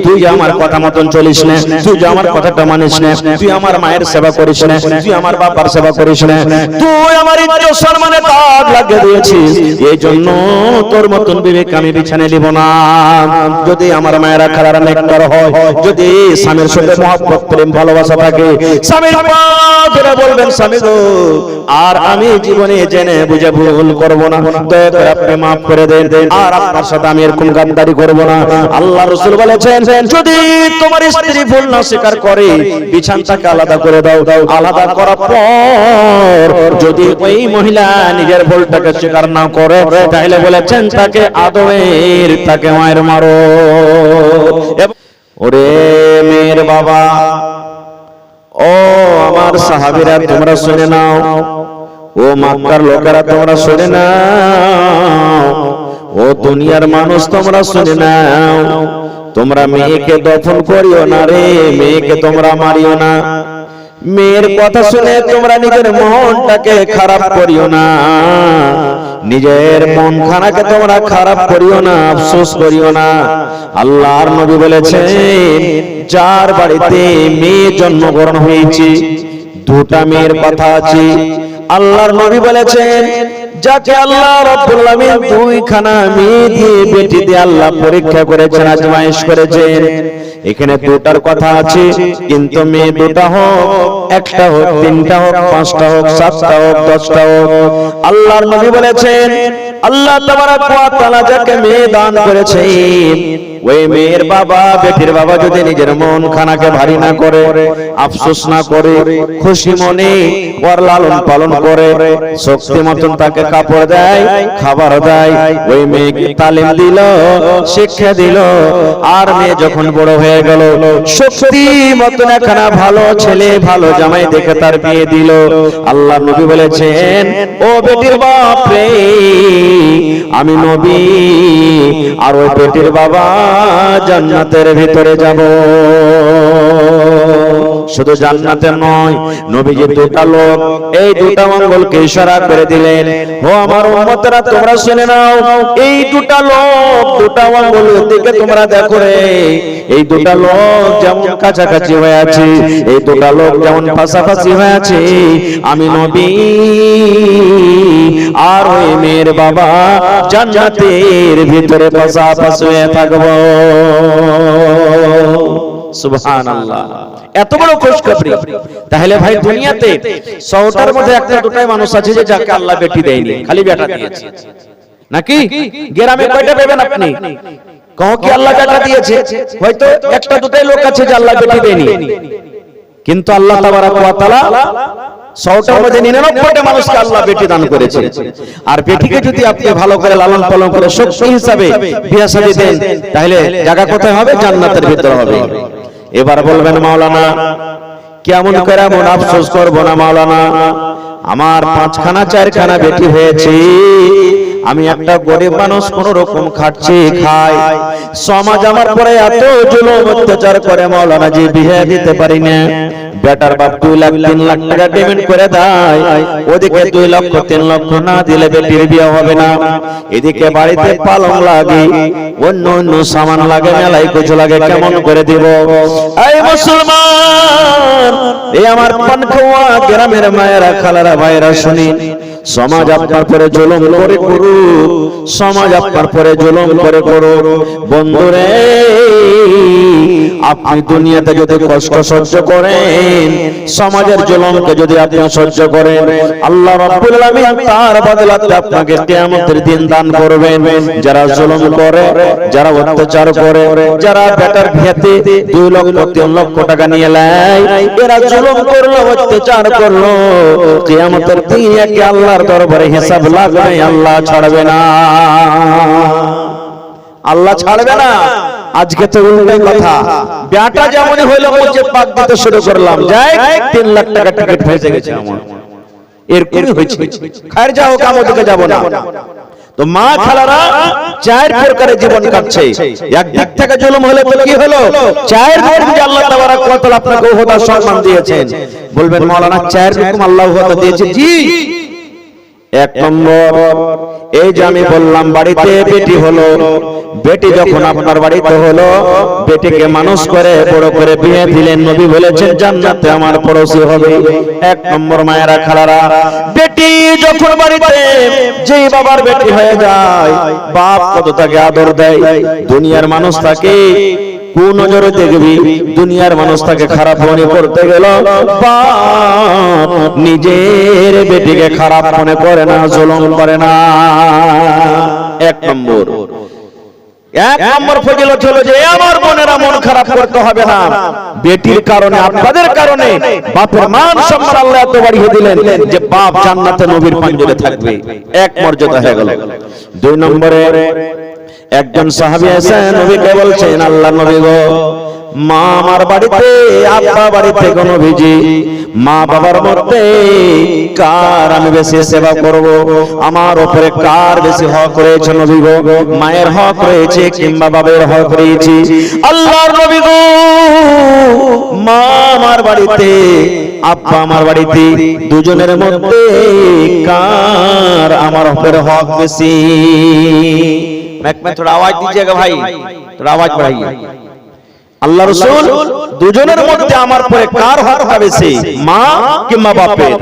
তুই আমার কথা মতন চলিস না, তুই আমার কথাটা মানিস না, তুই আমার মায়ের সেবা করিস না, তুই আমার বাবার সেবা করিস না, তুই আমার ইজ্জত সম্মানে দাগ লাগিয়ে দিয়েছিস, এই জন্য তোর মতন বিবিকে আমি বিছানে নিব না। যদি আমার মায়েরা খারাপ নেককার হয়, যদি স্বামীর সাথে মহব্বত প্রেম ভালোবাসা থাকে, স্বামীর পা ধরে বলবেন স্বামী গো আর আমি জীবনে জেনে বুঝে ভুল করব না, দয়া করে আপনি মাফ করে দেন, আর আপনার সাথে আমি এরকম গাদ্দারি করব না। আল্লাহ রাসূল বলেছেন যদি তোমার স্ত্রী ভুল না স্বীকার করে বিছানাটাকে আলাদা করে দাও, আলাদা করার পর যদি ওই মহিলা নিজের ভুলটাকে স্বীকার না করে তাহলে বলেছেন তাকে আদবের তাকে মায়ের মারো। ওরে মেয়ের বাবা, ও আমার সাহাবীরা তোমরা শুনে নাও, ও মক্কার লোকেরা তোমরা শুনে নাও, ও দুনিয়ার মানুষ তোমরা শুনে নাও, তোমরা মেয়েকে দফন করিও না রে, মেয়েকে তোমরা মারিও না, মেয়ের কথা শুনে তোমরা নিজের মনটাকে খারাপ করিও না, নিজের মন খানাকে তোমরা খারাপ করিও না, আফসোস করিও না। আল্লাহর নবী বলেছেন যার বাড়িতে মেয়ে জন্মগ্রহণ হয়েছে, 2টা মেয়ের কথা আছে, আল্লাহর নবী বলেছেন যাকে আল্লাহ রাব্বুল আলামিন 2খানা মেয়ে দিয়ে বেটি দিয়ে আল্লাহ পরীক্ষা করেছেন, আজমাইশ করেছেন, এখানে 2টার কথা আছে, কিন্তু মেয়ে 2টা হোক, 1টা হোক, 3টা হোক, 5টা হোক, 7টা হোক, 10টা হোক, আল্লাহর নবী বলেছেন আল্লাহ তাবারক ওয়া তাআলা যাকে মেয়ে দান করেছেন ওই মেয়ের বাবা বেটির বাবা যদি নিজের মন খানাকে ভারী না করে, আফসোস না করে, খুশি মনে ওর লালন পালন করে, শক্তি মতন তাকে কাপড় দেয়, খাবার দেয়, ওই মেয়েকে তালিম দিল, শিক্ষা দিল, আর মেয়ে যখন বড় হয়ে গেল শক্তি মতন একখানা ভালো ছেলে ভালো জামাই দেখে তার বিয়ে দিল, আল্লাহ নবী বলেছেন ও বেটির বাপ রে আমি নবী আর ওই বেটির বাবা জান্নাতের ভিতরে যাব। শুধু জান্নাতে নয়, নবীজি 2টা লোক, এই 2টা মঙ্গলকে ইশারা করে দিলেন, ও আমার উম্মতরা তোমরা শুনে নাও, এই 2টা লোক 2টা মঙ্গলের দিকে তোমরা দেখো রে, এই 2টা লোক যেমন কাছাকাছি হয়ে আছে, এই 2টা লোক যেমন পাশাপাশি হয়ে আছে, আমি নবী আর ওই মেয়ের বাবা জান্নাতের ভিতরে পাশাপাশি হয়ে থাকবো। সুবহানাল্লাহ, এত বড় খুশখবরি। তাহলে ভাই দুনিয়াতে 100টার মধ্যে 1টা-2টাই মানুষ আছে যে যাকে আল্লাহ বেটি দেয়নি, খালি বেটা দিয়েছে, নাকি গ্রামে কয়টা পাবেন আপনি? কও কি আল্লাহ বেটা দিয়েছে? হয়তো 1টা-2টাই লোক আছে যে আল্লাহ বেটি দেয়নি, কিন্তু আল্লাহ তাবারক ওয়া তাআলা 100টার মধ্যে 99টা মানুষকে আল্লাহ বেটি দান করেছে। আর বেটিকে যদি আপনি ভালো করে লালন পালন করে শক্তি হিসাবে বিয়ে শাদী দেন তাহলে জায়গা কোথায় হবে? জান্নাতের ভিতর হবে। এবার বলবেন মাওলানা কেমন করে মন আফসোস করব না মাওলানা, আমার 5খানা 4খানা বেটি হয়েছে, আমি একটা গরিব মানুষ কোন রকম খাচ্ছি খাই, সমাজ আমার পরে এত জুলুম অত্যাচার করে মাওলানা জি বিয়ে দিতে পারি না। বেটার বাপ 2 লাখ 3 লাখ টাকা পেমেন্ট করে দেয়, ওদিকে 2 লক্ষ 3 লক্ষ না দিলে বেটির বিয়ে হবে না। এদিকে বাড়িতে পালং লাগে, অন্য অন্য সামান লাগে, মেলাই কিছু লাগে, কেমন করে দিব? এই মুসলমান, এই আমার পানখোয়া গ্রামের মায়েরা খালারা ভাইরা শুনি, সমাজ আপনার পরে জুলুম করে করুক, সমাজ আপনার পরে জুলুম করে করুক, বন্ধুরে আপনি দুনিয়াতে যদি কষ্ট সহ্য করেন, সমাজের জুলুমকে যদি আপনি সহ্য করেন, আল্লাহ রাব্বুল আলামিন তার বদলাতে আপনাকে কিয়ামতের দিন দান করবেন। যারা জুলুম করে, যারা অত্যাচার করে, যারা বেটার বিয়েতে 2 লক্ষ 3 লক্ষ টাকা নিয়ে নেয়, এরা জুলুম করলো, অত্যাচার করলো, কিয়ামতের দিন একে আল্লাহর দরবারে হিসাব লাগবে, আল্লাহ ছাড়বে না, আল্লাহ ছাড়বে না। আজকে তো উল্টাই কথা, বেটা যেমনই হইলো বলছে পাক দিতে শুরু করলাম, যাই 3 লাখ টাকা টিকিট ফেসে গেছে আমার, এরকমই হয়েছে। খায়ের যাও, কামো দিকে যাব না। তো মা খালারা 4 প্রকারে জীবন কাটছে। একদিক থেকে জুলুম হলে তো কি হলো, 4 রকম যে আল্লাহ তাবারক ওয়া তাআলা আপনাকে ওহদা সম্মান দিয়েছেন। বলবেন মাওলানা 4 রকম আল্লাহ ওহদা দিয়েছে? জি। 1 নম্বর, এই যে আমি বললাম বাড়িতে বেটি হলো, বেটি যখন আপনার বাড়িতে হলো, বেটিকে মানুষ করে বড় করে বিয়ে দিলেন, নবী বলেছেন জান্নাতে আমার পড়োশি হবে। 1 নম্বর মায়েরা খালারা, বেটি যখন বাড়িতে যেই বাবার বেটি হয়ে যায়, বাপ কত তাকে আদর দেয়, দুনিয়ার মানুষ তাকে কোন নজরে দেখবি, দুনিয়ার মানুষ তাকে খারাপ মনে করতে গেল, বাপ নিজের বেটিকে খারাপ মনে করে না, জুলুম করে না। 1 নম্বর। 1 নম্বর ফজিলত হলো যে আমার বোনেরা মন খারাপ করতে হবে না, বেটির কারণে, আপনাদের কারণে বাপের মান সম্মান আল্লাহ এত বাড়িয়ে দিলেন যে বাপ জান্নাতে নবীর পাঞ্জরে থাকবে। 1 মর্যাদা হয়ে গেল। 2 নম্বরে একজন সাহাবী এসে নবীকে বলছেন, আল্লাহ নবী গো, মা আমার বাড়িতে, আব্বা বাড়িতে কোন নবীজি, মা বাবার মধ্যে কার আমি বেশি সেবা করব, আমার উপরে কার বেশি হক রয়েছে নবী গো? মায়ের হক রয়েছে কিংবা বাবার হক রয়েছে? আল্লাহর নবী গো, মা আমার বাড়িতে, আব্বা আমার বাড়িতে, দুজনের মধ্যে কার আমার উপরে হক বেশি? थोड़ा आवाज दीजिएगा भाई, थोड़ा आवाज बढ़ाइए। আল্লাহ রাসূল দুজনের মধ্যে আমার পরে কার হক বেশি, মা কিংবা বাপের?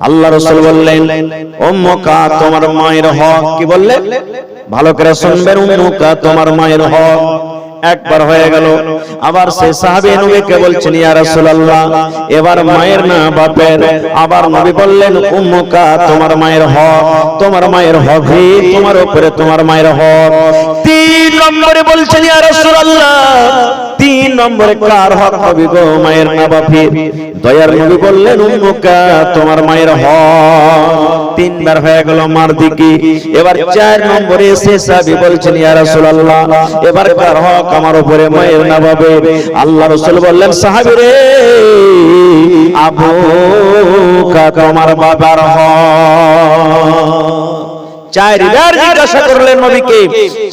আল্লাহ রাসূল বললেন, উম্মুকা, তোমার মায়ের হক। কি বললেন? ভালো করে শুনবেন, উম্মুকা, তোমার মায়ের হক। একবার হয়ে গেল, আবার সেই সাহাবী নবীকে বলছেন, ইয়া রাসূলুল্লাহ, এবার মায়ের না বাপের? আবার নবী বললেন, উম্মুকা, তোমার মায়ের হক, তোমার মায়ের হক, তোমার উপরে তোমার মায়ের হক। 3 নম্বরে বলছেন, ইয়া রাসূলুল্লাহ, 3 নম্বরে কার হক হবে গো? মায়ের না বাপের? দয়ার নবী বললেন, উম্মুকা, তোমার মায়ের হক। 3 বার হয়ে গেল মার দিকে। এবার 4 নম্বরে এসে সাহাবী বলছেন, ইয়া রাসূলুল্লাহ, এবার কার হক আমার উপরে, মায়ের না বাপের? আল্লাহ রাসূল বললেন, সাহাবী রে, আবুকা, তোমার বাবার হক। 4 বার জিজ্ঞাসা করলেন নবীকে,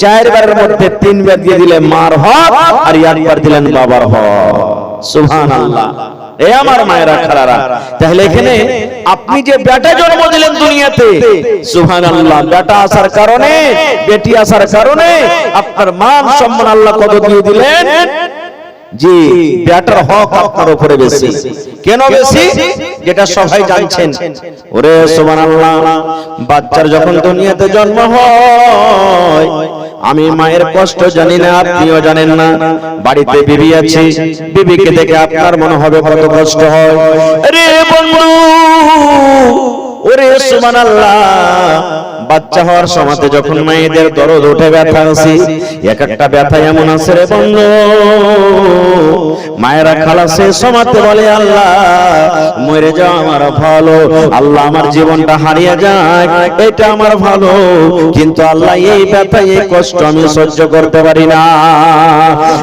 4 বারের মধ্যে 3 বার দিয়ে দিলেন মার হক, আর 1 বার দিলেন বাবার হক। সুবহানাল্লাহ। এ আমার মায়েরা খালারা, তাহলে এখানে আপনি যে বেটা জন্ম দিলেন দুনিয়াতে, সুবহানাল্লাহ, বেটা আসার কারণে, বেটি আসার কারণে আপনার মান সম্মান আল্লাহ কত দিয়ে দিলেন। জি, বেটার হক আপনার উপরে বেশি। কেন বেশি? যেটা সবাই জানছেন। ওরে সুবহানাল্লাহ, বাচ্চার যখন দুনিয়াতে জন্ম হয়, আমি মায়ের কষ্ট জানি না, আপনিও জানেন না। বাড়িতে বিবি আছে, বিবিকে দেখে আপনার মনে হবে কত কষ্ট হয়। আরে বন্ধু, ওরে সুবহানাল্লাহ, বাচ্চা হওয়ার সময় যখন মায়েদের দরদ ওঠে, ব্যথা আছে, এক একটা ব্যথা এমন আছে রে বন্ধু, মায়েরা খালা সে সময়তে বলে, আল্লাহ মরে যাও আমার ভালো, আল্লাহ আমার জীবনটা হারিয়ে যায় এটা আমার ভালো, কিন্তু আল্লাহ এই ব্যথা, এই কষ্ট আমি সহ্য করতে পারি না।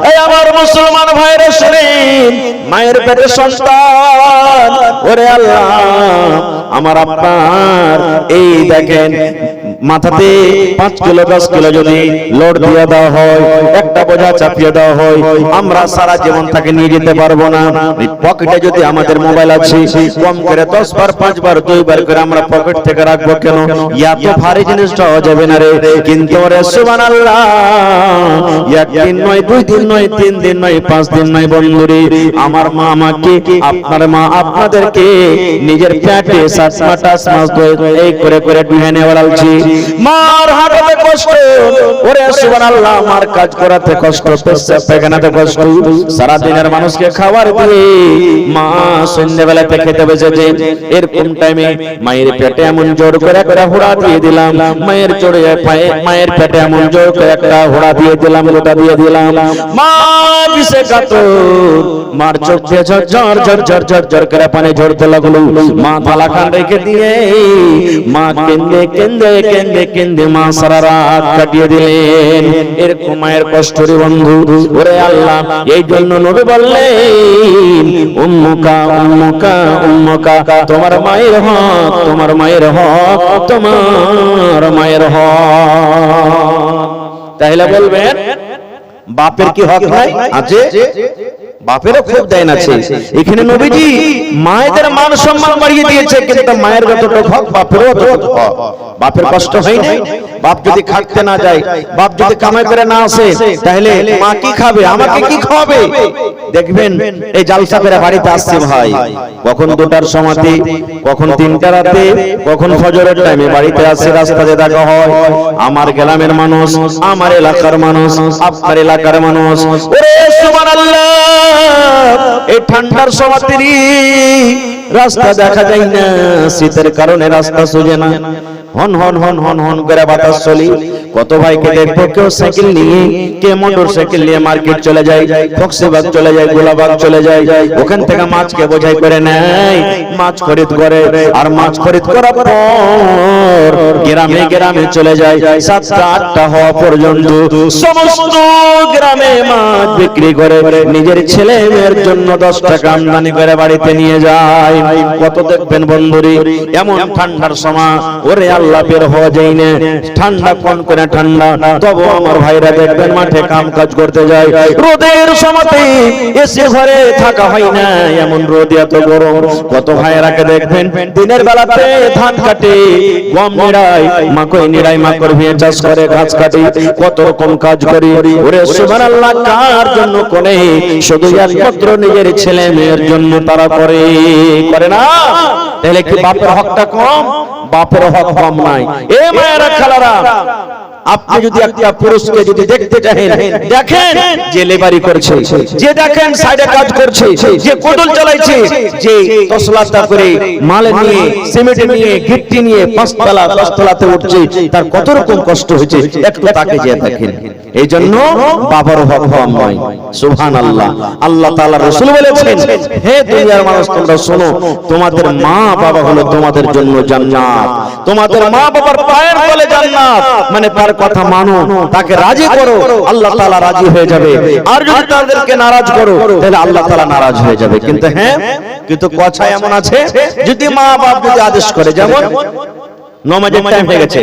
এই আমার মুসলমান ভাইরা শুনেন, মায়ের পেটে সন্তান, ওরে আল্লাহ আমার আপনার এই দেখেন মাথাতে 5 কিলো 10 কিলো যদি লোড দিয়ে দেওয়া হয়, একটা বোঝা চাপিয়ে দেওয়া হয়, আমরা সারা জীবন তাকে নিয়ে যেতে পারবো না। পকেটে যদি আমাদের মোবাইল আছে, কম করে 10 বার 5 বার 2 বার করে আমরা পকেট থেকে রাখবো কেন? এত ভারী জিনিসটা হওয়া যাবে না রে। কিন্তু রে সুবহানাল্লাহ, একদিন নয়, 2 দিন নয়, 3 দিন নয়, 5 দিন নয় বন্ধুরে, আমার মা আমাকে, আপনার মা আপনাদেরকে নিজের পেটে 7 মাস এই করে করে বিহানে ওড়ালছি। মার হাতে কষ্ট, ওরে সুবহানাল্লাহ, মার কাজ করাতে কষ্ট, পেশাব পায়খানাতে কষ্ট, সারা দিনের মানুষকে খাবার দিয়ে মা সন্ধ্যাবেলাতে খেতে বসেছে। এরকম টাইমে মায়ের পেটে এমন জোর করে একটা হুড়া দিয়ে দিলাম, মায়ের জোরে মায়ের পেটে এমন জোর করে একটা হুড়া দিয়ে দিলাম, গোটা দিয়ে দিলাম। মা বিষে কাতর, মার চোখ দিয়ে ঝরঝর ঝরঝর ঝরঝর করে পানি ঝরতে লাগলো। মা থালা খান রেখে দিয়ে মা কেন্দে কেন্দে কেন্দে কেন্দে মা সারা রাত কাটিয়ে দিলেন। এরকম মায়ের কষ্টরে বন্ধু, ওরে আল্লাহ, এই জন্য নবী বললেন উম্মুকা উম্মুকা উম্মুকা, তোমার মায়ের হক, তোমার মায়ের হক, তোমার মায়ের হক। তাহলে বলবেন বাপের কি হক নাই? আছে, বাপেরও খুব দেন আছে। এখানে নবীজি মায়েদের মান সম্মান বাড়িয়ে দিয়েছে, কিন্তু মায়ের যতটুকু হক বাপেরও ততটুকু হক। বাপের কষ্ট হয় না? বাপ যদি খাটতে না যায়, বাপ যদি কামাই করে না আসে, তাহলে মা কি খাবে, আমাকে কি খাওয়াবে? দেখবেন এই জালসা করে বাড়িতে আসছে ভাই, কখন 2টার সময়তে, কখন 3টা রাতে, কখন ফজরের টাইমে বাড়িতে আসছে, রাস্তাতে দেখা হয়। আমার গ্রামের মানুষ, আমার এলাকার মানুষ, আপনার এলাকার মানুষ, ওরে সুবহানাল্লাহ, এই ঠান্ডার সময়তে রাস্তা দেখা যায় না, শীতের কারণে রাস্তা সোজে না, হন হন হন হন হন করে বাতাস চলি। কত ভাইকে দেখবো, কেউ সাইকেল নিয়ে, কে মোটর সাইকেল নিয়ে মার্কেট চলে যায়, ফক্সিবাগ চলে যায়, গোলাবাগ চলে যায়, ওখান থেকে মাছকে বোঝাই করে নেয়, মাছ খরিদ করে, আর মাছ খরিদ করার পর গ্রামে গ্রামে চলে যায়। 7টা 8টা হওয়া পর্যন্ত সমস্ত গ্রামে মাছ বিক্রি করে নিজের ছেলে মেয়ের জন্য 10 টাকা আমদানি করে বাড়িতে নিয়ে যায়। কত দেখবেন বন্ধুরি, এমন ঠান্ডার সময় ওরে আল্লাহ বের হওয়া যায় না, ঠান্ডা কোন করে ঠান্ডা, তবু আমার ভাইরা দেখবেন মাঠে কাম কাজ করতে যায়। রোদের সময়তে এসে ঘরে থাকা হয় না, এমন রোদ, এত গরম। কত ভাইরাকে দেখবেন দিনের বেলাতে ধান কাটে, গম নিড়াই, মাকই নিড়াই, মাকড় ভিয়ে চাষ করে, গাছ কাটে, কত রকম কাজ করি। ওরে সুবহানাল্লাহ, কার জন্য করে? শুধু একমাত্র নিজের ছেলে মেয়ের জন্য তারা করে, করে না? তাহলে কি বাপের হকটা কম? বাপের হক কম নাই। এ মায়েরা খালারা, আপনি যদি একটা পুরুষকে যদি দেখতে চান, দেখেন যে লেবারি করছে, যে দেখেন সাইডে কাজ করছে, যে কোদল চালাইছে, যে তসলাটা করে মাল নিয়ে, সিমেন্ট নিয়ে, গিট্টি নিয়ে 5 তলা 10 তলাতে উঠছে, তার কত রকম কষ্ট হয়েছে, একটু তাকে যে দেখেন। এই জন্য বাবার হক কম নয়। সুবহানাল্লাহ, আল্লাহ তাআলা রাসূল বলেছেন, হে দুনিয়ার মানুষ, তোমরা শোনো, তোমাদের মা বাবা হলো তোমাদের জন্য জান্নাত, তোমাদের মা বাবার পায়ের তলে জান্নাত। মানে তার কথা মানো, তাকে রাজি করো, আল্লাহ তাআলা রাজি হয়ে যাবে। আর যদি তাদেরকে নারাজ করো, তাহলে আল্লাহ তাআলা নারাজ হয়ে যাবে। কিন্তু হ্যাঁ, কিন্তু কথা এমন আছে, যদি মা বাপ যদি আদেশ করে, যেমন নামাজের টাইম হয়ে গেছে,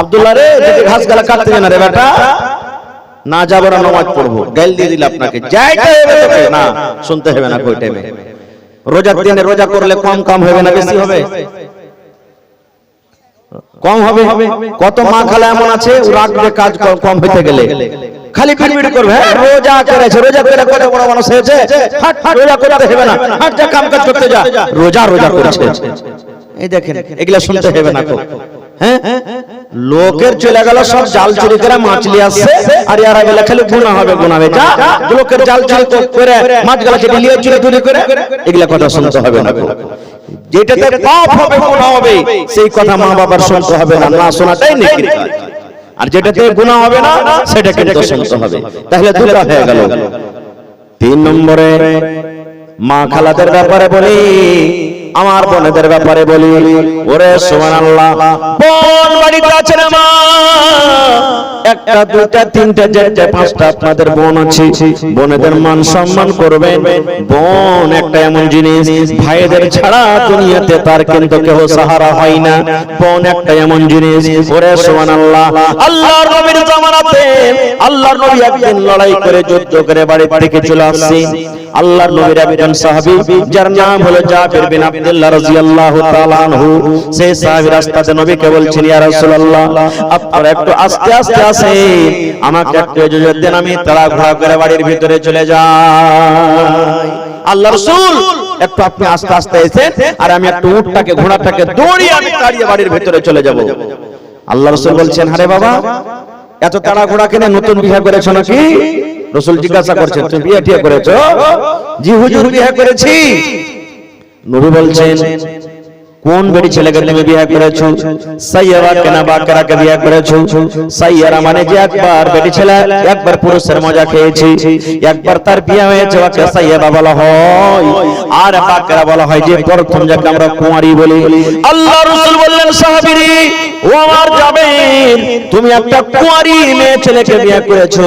আব্দুল্লাহ রে যদি ঘাস গালা কাটতে জানা রে বেটা, না যাবো না, নামাজ পড়বো, গাল দিয়ে দিল আপনাকে, যাইতে হবে তোকে, না শুনতে হবে না। কোই টাইমে রোজার দিনে রোজা করলে কম কাম হবে না বেশি হবে? কম হবে। কত মা খালা এমন আছে, রাখবে কাজ কম হইতে গেলে খালি পিড়পিড় করবে, রোজা করেছে, রোজা করে কত বড় মানুষ হয়েছে, হাট হাট রোজা করতে হবে না, হাট যা কাম কাজ করতে যা, রোজা রোজা করছে। এই দেখেন, এগুলা শুনতে হবে না। হ্যাঁ, লোকের চলে গেল সব জাল চুরি করে মাছ নিয়ে আসছে, আর এরা বলে খালি গুনাহ হবে, গুনাহ হবে। যা লোকের জাল চুরি করে মাছ গালা কেটে নিয়ে চুরি করে, এগুলা কথা শুনতে হবে না। যেটাতে পাপ হবে, গুনাহ হবে, সেই কথা মা বাবার শুনতে হবে না, না শোনাটাই নেকি। আর যেটাতে গুনাহ হবে না, সেটা কিন্তু শুনতে হবে। তাহলে দুটো হয়ে গেল। 3 নম্বরে মা খালাদের ব্যাপারে বলি, আমার বোনেদের ব্যাপারে বলি। ওরে সুবহানাল্লাহ, বোন বাড়িতে আছে না মা, একটা দুইটা তিনটা চারটা পাঁচটা আপনাদের বোন আছে, বোনেদের মান সম্মান করবেন। বোন একটা এমন জিনিস, ভাইদের ছাড়া দুনিয়াতে তার কিন্তু কেউ সাহারা হয় না। বোন একটা এমন জিনিস, ওরে সুবহানাল্লাহ। আল্লাহর নবীর জামানাতে আল্লাহর নবী একদিন লড়াই করে যুদ্ধ করে বাড়ি থেকে চলে আসছেন। আল্লাহর নবীর একজন সাহাবী যার নাম হলো জাবির বিন আব্দুল্লাহ রাদিয়াল্লাহু তাআলা আনহু, সেই সাহাবী রাস্তাতে নবীকে বলছেন, ইয়া রাসূলুল্লাহ, আপনারা একটু আস্তে আস্তে আসেন, আমাকে একটু ইজাজত দেন, আমি তাড়াহুড়া করে বাড়ির ভিতরে চলে যাই। আল্লাহ রাসূল একটু আপনি আস্তে আস্তে এসেন, আর আমি একটু উটটাকে ঘোড়াটাকে দৌড়িয়ে আমি তাড়িয়ে বাড়ির ভিতরে চলে যাব। আল্লাহ রাসূল বলছেন, আরে বাবা, এত তাড়াহুড়া কেন? নতুন বিয়ে করেছো নাকি? রাসূল জিজ্ঞাসা করছেন, তুমি বিয়ে টিয়ে করেছো? জি হুজুর, বিয়ে করেছি। নবী বলছেন, কোন বেটি ছেলেকে তুমি বিয়ে করেছো? সাইয়ারা কেনা বাকরাকে বিয়ে করেছো। সাইয়ারা মানে যে একবার বেটি ছেলে একবার পুরুষের মজা খেয়েছে, একবার তার বিয়ে হয়েছে, ওকে সাইয়ারা বলা হয়। আর বাকরা বলা হয় যে প্রথম যাকে আমরা কুমারী বলি। আল্লাহ রাসূল বললেন, সাহাবীরে, ও আমার জাবের, তুমি একটা কুমারী মেয়ে ছেলেকে বিয়ে করেছো,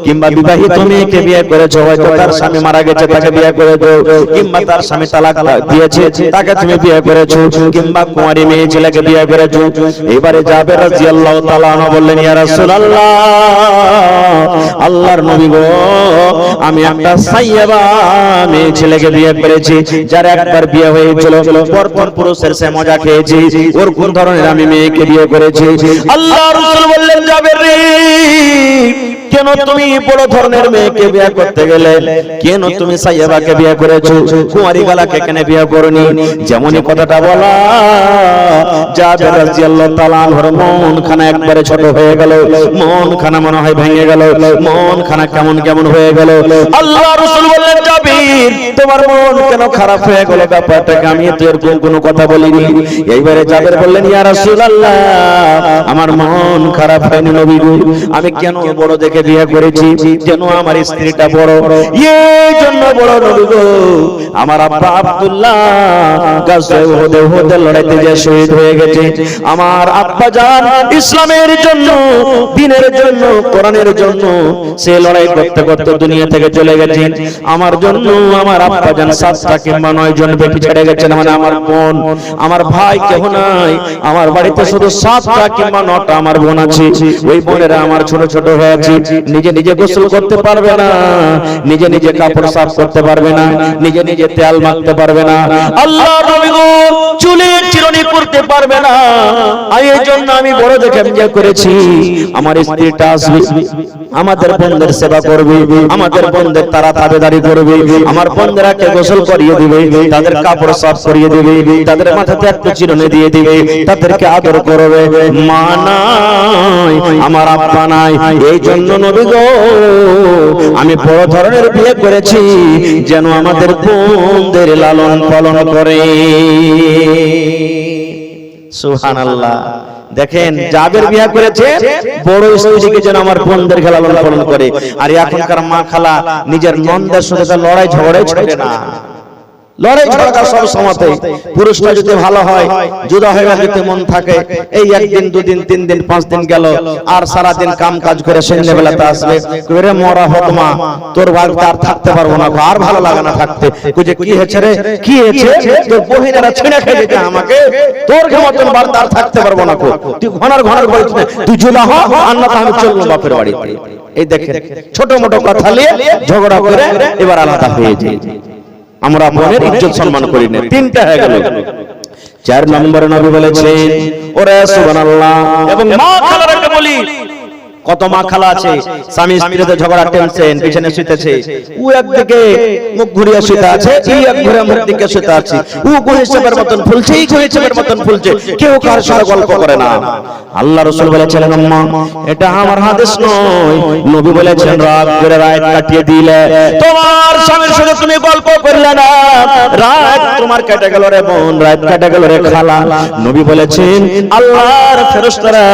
কিংবা বিবাহিত মেয়েকে বিয়ে করেছো, হয়তো তার স্বামী মারা গেছে তাকে বিয়ে করেছো, কিংবা তার স্বামী তালাক দিয়েছে তাকে তুমি বিয়ে করেছো, কিংবা কুমারী মেয়ে ছেলেকে বিয়ে করেছো। এবারে জাবের রাদিয়াল্লাহু তাআলা আনহু বললেন, ইয়া রাসূলুল্লাহ, আল্লাহর নবী গো, আমি একটা সাইয়্যিবা মেয়ে ছেলেকে বিয়ে করেছি, যার একবার বিয়ে হয়েছিল, প্রথম পুরুষের সে মজা খেয়েছি, ওর কোন ধরনের আমি মেয়েকে বিয়ে করেছি। আল্লাহ রাসূল বললেন, জাবের রে, কেন তুমি বড় ধরনের মেয়েকে বিয়ে করতে গেলে? কেন তুমি সাইয়্যিবাকে বিয়ে করেছো, কুমারী গালাকে কেন বিয়ে করনি? যেমনই কথাটা বলা, জাবের রাদিয়াল্লাহু তাআলা আনহুর মন খানা একবারে ছোট হয়ে গেল, মন খানা মনে হয় ভেঙে গেল, মন খানা কেমন কেমন হয়ে গেল। আল্লাহ রাসূল বললেন, জাবির, তোমার মন কেন খারাপ হয়ে গেল? ব্যাপারটাকে আমি তো এরকম কোনো কথা বলিনি। এইবারে জাবের বললেন, ইয়া রাসূলুল্লাহ, আমার মন খারাপ হয়নি নবী গো, আমি কেন বড় দেখে বিয়ে করেছি, যেন আমার স্ত্রীটা বড়, এই জন্য বড় নবী গো। আমার আব্বা আব্দুল্লাহ গাজওয়ে উহুদের লড়াইতে যে শহীদ হয়ে গেছে, আমার আব্বা জান ইসলামের জন্য, দ্বীনের জন্য, কোরআনের জন্য সে লড়াই করতে করতে দুনিয়া থেকে চলে গেছেন। আমার জন্য আমার আব্বা জান 7টা কিংবা 9 জন বেটি ছেড়ে গেছেন, মানে আমার বোন, আমার ভাই কেউ নাই, আমার বাড়িতে শুধু 7টা কিংবা 9টা আমার বোন আছে। ওই বোনেরা আমার ছোট ছোট হয়েছে, নিজে নিজে গোসল করতে পারবে না, নিজে নিজে কাপড় সাফ করতে পারবে না, নিজে নিজে তেল মাখতে পারবে না, আল্লাহ নবী গো চুলের চিরুনি করতে পারবে না। এই জন্য আমি বড় দেখে বিয়ে করেছি, আমার স্ত্রীটা আসবে, আমাদের বোনদের সেবা করবে, আমাদের বোনদের তারা তাবেদারি করবে, আমার বোনদেরকে গোসল করিয়ে দিবে, তাদের কাপড় সাফ করিয়ে দিবে, তাদের মাথাতে একটু চিরুনি দিয়ে দিবে, তাদেরকে আদর করবে। মা নাই, আমার আব্বা নাই, এই জন্য নবী গো আমি বড় ধরনের বিয়ে করেছি, যেন আমাদের বোনদের লালন পালন করে। সুবহানাল্লাহ। দেখেন, জাবের বিয়ে করেছে বড় স্ত্রীকে যেন আমার বোনদের লালন পালন করে। আর এখনকার মা খালা নিজের নন্দের সাথে লড়াই ঝগড়াই ছোটে না, লড়াই ঝগড়া সব সময়তে। পুরুষটা যদি ভালো হয়, জুদা হয়ে যেতে মন থাকে, এই একদিন দুদিন 3 দিন 5 দিন গেল, আর সারা দিন কাম কাজ করে সন্ধ্যাবেলাতে আসবে, করে মরা হতমা, তোর বাড়িতে আর থাকতে পারবো না, আর ভালো লাগে না থাকতে। কুজে কি হয়েছে রে, কি হয়েছে? তোর বহিনেরা ছিঁড়ে খেয়ে যেতে আমাকে, তোর মতন বাড়িতে আর থাকতে পারবো না, তুই ঘনার ঘনার বলছিস, তুই জুদা হ, আর না তো আমি চলবো বাপের বাড়িতে। এই দেখেন, ছোট মোটো কথা নিয়ে ঝগড়া করে এবার আলাদা হয়ে যায়। আমরা বোনের ইজ্জত সম্মান করি না। 3টা হয়ে গেল। 4 নম্বরে নবী বলেছেন, ওরে সুবহানাল্লাহ। এবং মা খালাকে বলি, কত মা খালা আছে স্বামী স্ত্রীতে ঝগড়া টেনশন, পিছনে শুতেছে, ও একদিকে মুখ ঘুরিয়ে শুতে আছে, এই এক ঘুরে মুখ দিকে শুতে আছে, ও গোহিসেবের মতন ফুলছে, এই গোহিসেবের মতন ফুলছে, কেউ কার সাথে গল্প করে না। আল্লাহ রাসূল বলেছেন, আম্মা এটা আমার হাদিস নয়, নবী বলেছেন, রাত করে রাত কাটিয়ে দিলে তোমার স্বামীর সাথে তুমি গল্প করলে না, রাত তোমার কেটে গেল রে বোন, রাত কেটে গেল রে খালা। নবী বলেছেন, আল্লাহর ফেরেশতারা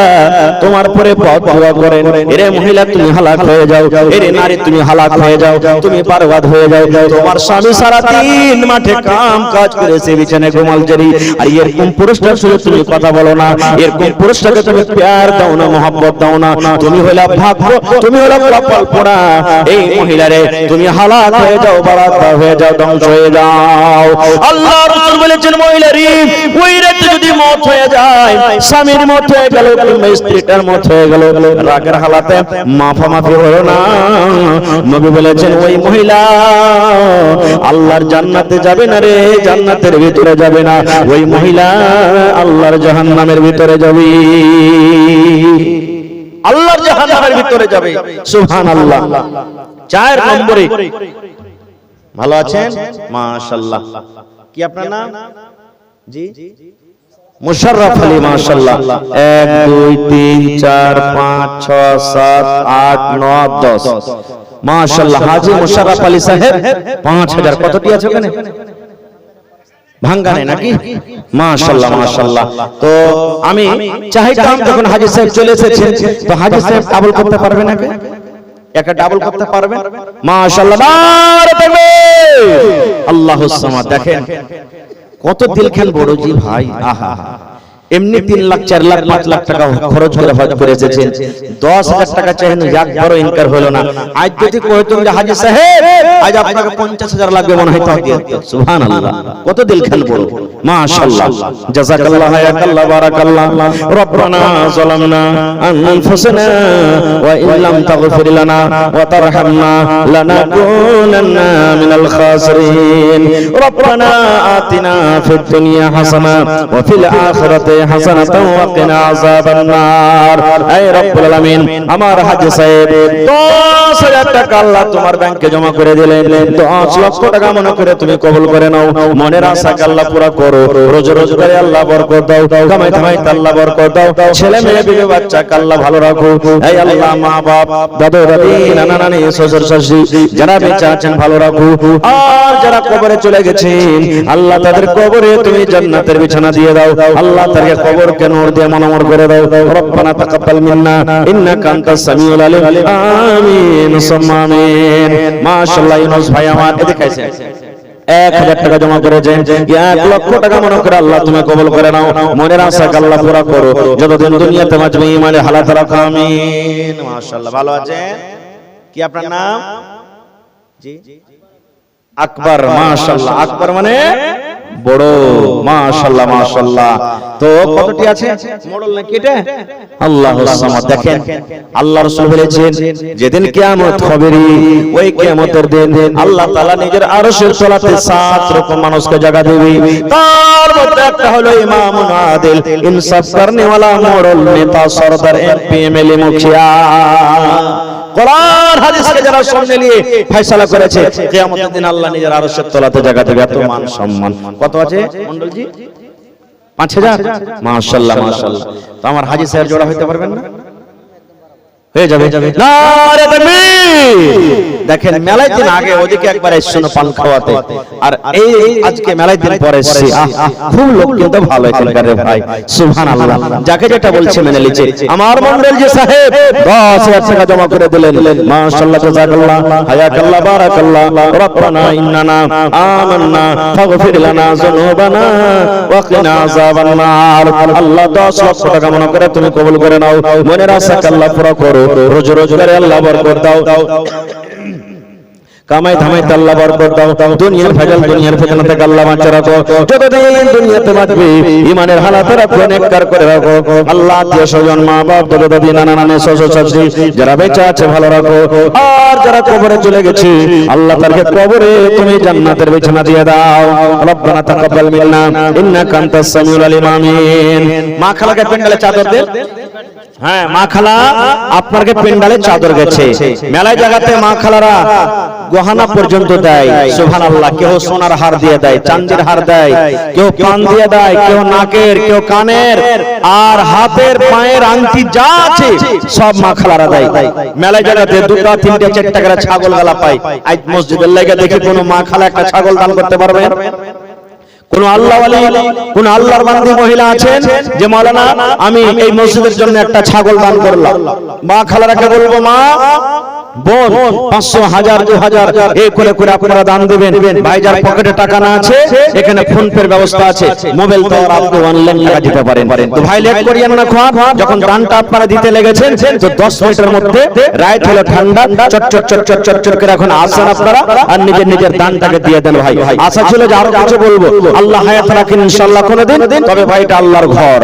তোমার পরে বদদুয়া করে, করেন, এরে মহিলা তুমি হালাক হয়ে যাও, এরে নারী তুমি হালাক হয়ে যাও, তুমি বরবাদ হয়ে যাও। তোমার স্বামী সারা দিন মাঠে কাম কাজ করেছে, বিছানায় ঘুমাল জেরি, আর এরকম পুরুষটার সাথে তুমি কথা বলো না, এরকম পুরুষটাকে তুমি প্যার দাও না, মহব্বত দাও না, তুমি হইলা ভাগ্য, তুমি হইলা কপাল পোড়া। এই মহিলারে তুমি হালাক হয়ে যাও, বরবাদ হয়ে যাও, ধ্বংস হয়ে যাও। আল্লাহ রাসূল বলেছেন, মহিলারি ওই রাতে যদি মত হয়ে যায়, স্বামীর মত হয়ে গেল কিংবা স্ত্রীটার মত হয়ে গেল, রাগের হালাতে মাফামাফি হলো না, নবী বলেছেন ওই মহিলা আল্লাহর জান্নাতে যাবে না রে, জান্নাতের ভিতরে যাবে না, ওই মহিলা আল্লাহর জাহান্নামের ভিতরে যাবে, আল্লাহর জাহান্নামের ভিতরে যাবে। সুবহানাল্লাহ। 4 নম্বরে, ভালো আছেন? মাশাআল্লাহ। কি আপনার নাম? জি, মুশাররফ আলী। মাশাআল্লাহ। 1 2 3 4 5 6 7 8 9 10। মাশাআল্লাহ। হাজী মুশাররফ আলী সাহেব 5000। কতটি আছে ওখানে? ভাঙ্গানে নাকি? মাশাআল্লাহ মাশাআল্লাহ। তো আমি চাইতাম যখন হাজী সাহেব চলে এসেছেন, তো হাজী সাহেব ডাবল করতে পারবে নাকি? একটা ডাবল করতে পারবেন? মাশাআল্লাহ। আল্লাহুস সামাদ। দেখেন কত দিলখান বড় জি ভাই। আহা, এমনি 3 লাখ 4 লাখ 5 লাখ টাকা খরচ করে হজ করে এসেছেন, 10,000 টাকা চাইেন, এক বড় ইনকার হলো না। আজ যদি কইতেন যে হাজী সাহেব আজ আপনাকে 50,000 লাগবে, মনে হয় তাও দিয়ে দিত। সুবহানাল্লাহ। কত দিলখান বড়। মাশাআল্লাহ। জাযাকাল্লাহু হায়াকাল্লাহ বারাকাল্লাহ। রব্বানা যালামনা আনফুসানা ওয়া ইল্লাম তাগফির লানা ওয়া তারহামনা লানাকুনান্না মিনাল খাসিরিন। রব্বানা আতিনা ফিদ দুনিয়া হাসানা ওয়া ফিল আখিরাতি হাসানাতাও ওয়া কিনা আযাবান নার। হে রব্বুল আলামিন, আমার হাজী সাহেব 10,000 টাকা আল্লাহ তোমার ব্যাংকে জমা করে দিলেন, 10 লক্ষ টাকা মনে করে তুমি কবুল করে নাও, মনের আশাকে আল্লাহ পুরা করো, রোজ রোজগারে আল্লাহ বরকত দাও, কামাই কামাইতে আল্লাহ বরকত দাও, ছেলে মেয়ে বিবি বাচ্চাকে আল্লাহ ভালো রাখো। হে আল্লাহ, মা বাপ দাদু দাদি নানা নানি শ্বশুর শাশুড়ি যারা বেঁচে আছেন ভালো রাখো, আর যারা কবরে চলে গেছেন আল্লাহ তাদের কবরে তুমি জান্নাতের বিছানা দিয়ে দাও, আল্লাহ তাদের কবরকে নূর দিয়ে মনোমর করে দাও। রব্বানা তাকাব্বাল মিন্না ইন্নাকা আনতাস সামিউল আলিম। আমিন সুম্মা আমিন। মাশাআল্লাহ। ইউনুস ভাই আমার এদিকে আছেন, 1000 টাকা জমা করেছেন, 1 লক্ষ টাকা মনে করে আল্লাহ তুমি কবুল করে নাও, মনের আশাকে আল্লাহ পুরা করো, যতদিন দুনিয়াতে বাঁচবে ঈমানে হালাত রাখো। আমিন। মাশাআল্লাহ। ভালো আছেন? কি আপনার নাম? জি, আকবর। মাশাআল্লাহ। আকবর মানে বড়। মাশাআল্লাহ মাশাআল্লাহ। তো কতটি আছে? মোড়ল নাকি এটা? আল্লাহুস সামাদ। দেখেন আল্লাহ রাসূল বলেছেন যেদিন কিয়ামত হবে, ওই কিয়ামতের দিন আল্লাহ তাআলা নিজের আরশের তলাতে 7 রকম মানুষকে জায়গা দিবে, তার মধ্যে একটা হলো ইমামুন আদিল, ইনসাফ করনে वाला মোড়ল, নেতা, সরদার, এমপি, এমএলএ, মুখিয়া। কোরআন হাদিসকে যারা সামনে নিয়ে ফয়সালা করেছে, কিয়ামতের দিন আল্লাহ নিজের আরশের তলাতে জায়গা দেবে। এত মান সম্মান। কত আছে মন্ডল জি? 5000। মাশাআল্লাহ মাশাআল্লাহ। তো আমার হাজী সাহেব জোড়া হইতে পারবেন না? হয়ে যাবে। নারে তাকবীর। দেখেন মেলায় দিন আগে ওদিকে একবার এসেছিল পান খাওয়াতে, আর এই আজকে মেলায় দিন পরে এসেছে। খুব লোক কিন্তু ভালো এখানকার রে ভাই। সুবহানাল্লাহ। যাকে যেটা বলছে মেনে নিচ্ছে। আমার মন্ডল জি সাহেব 10,000 টাকা জমা করে দিলেন। মাশাআল্লাহ, জাযাকাল্লাহ, হায়াকাল্লাহ, বারাকাল্লাহ। রব্বানা ইন্নানা আমান্না ফাগফির লানা যুনুবানা ওয়া কিনা আযাবান নার। আল্লাহ 10 লক্ষ টাকা মনে করে তুমি কবুল করে নাও, মনের আশাকে আল্লাহ পুরা করো, রোজ রোজগারে আল্লাহ বরকত দাও, কামাই ধামাইতে আল্লাহ বরকত দাও, দুনিয়ার ভেজাল দুনিয়ার ফিতনা থেকে আল্লাহ বাঁচিয়ে রাখো, যতদিন দুনিয়াতে বাঁচবে ঈমানের হালাতে রাখো, নেককার করে রাখো। আল্লাহ আত্মীয় স্বজন, মা বাপ, দাদা দাদি, নানা নানি, শ্বশুর শাশুড়ি যারা বেঁচে আছে ভালো রাখো, আর যারা কবরে চলে গেছে আল্লাহ তাদেরকে কবরে তুমি জান্নাতের বিছানা দিয়ে দাও। রব্বানা তাকাব্বাল মিন্না ইন্নাকা আনতাস সামিউল আলিম। আমিন। মা খালাকে পেন্ডালে চাদর দেন। হ্যাঁ, মা খালা আপনাকে পেন্ডালে চাদর গেছে। মেলায় জায়গাতে মা খালারা গহনা পর্যন্ত দেয়। সুবহানাল্লাহ। কেউ সোনার হার দিয়ে দেয়, চাঁদের হার দেয়, কেউ পান দিয়ে দেয়, কেউ নাকের, কেউ কানের, আর হাতের পায়ের আংটি যা আছে সব মা খালারা দেয়। মেলায় জায়গাতে 2টা 3টা 4টা করে ছাগল গালা পায়। আজ মসজিদের লাগা দেখি কোন মা খালা একটা ছাগল দান করতে পারবে? কোন আল্লাহওয়ালি কোন আল্লাহর বান্দী মহিলা আছেন যে মাওলানা আমি এই মসজিদের জন্য একটা ছাগল দান করলাম, মা খালারাকে বলবো মা বোন 500 1000 2000 এই করে করে আপনারা দান দিবেন। ভাইজার পকেটে টাকা না আছে এখানে ফোন পের ব্যবস্থা আছে, মোবাইল তো আপনি অনলাইন টাকা দিতে পারেন। তো ভাই লেট করিয়েন না, খোয়া যখন দানটা আপনারা দিতে লেগেছেন তো 10 মিনিটের মধ্যে রাত হলো ঠান্ডা, চটচট চটচট চটচট করে এখন আসেন আপনারা আর নিজের নিজের দানটাকে দিয়ে দেন। ভাই আশা ছিল যে আরো কিছু বলবো, আল্লাহ হায়াত রাখেন ইনশাআল্লাহ কোনদিন, তবে ভাই এটা আল্লাহর ঘর।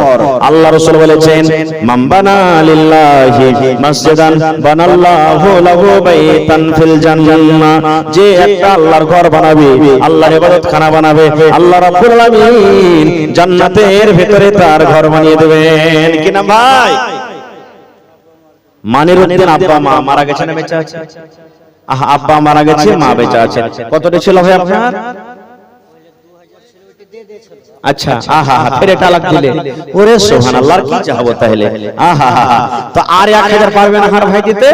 আল্লাহ রাসূল বলেছেন মাম্বানা লিল্লাহি মসজিদান বানাল্লাহু লাহু বাইতান ফিল জান্নাহ, যে একটা আল্লাহর ঘর বানাবে, আল্লাহর ইবাদতখানা বানাবে, আল্লাহ রাব্বুল আলামিন জান্নাতের ভিতরে তার ঘর বানিয়ে দেবেন। কি না ভাই? মানিরউদ্দিন আব্বা মা মারা গেছে না বেঁচে আছে? আব্বা মারা গেছে, মা বেঁচে আছে। কতটা ছিল ভাই আপনার? আচ্ছা, আহা হা, ফেরে তালাক দিলে, ওরে সুবহানাল্লাহ, কি চাহবো তাহলে? আহা হা, তো আর 1000 পারবে না হার ভাই দিতে?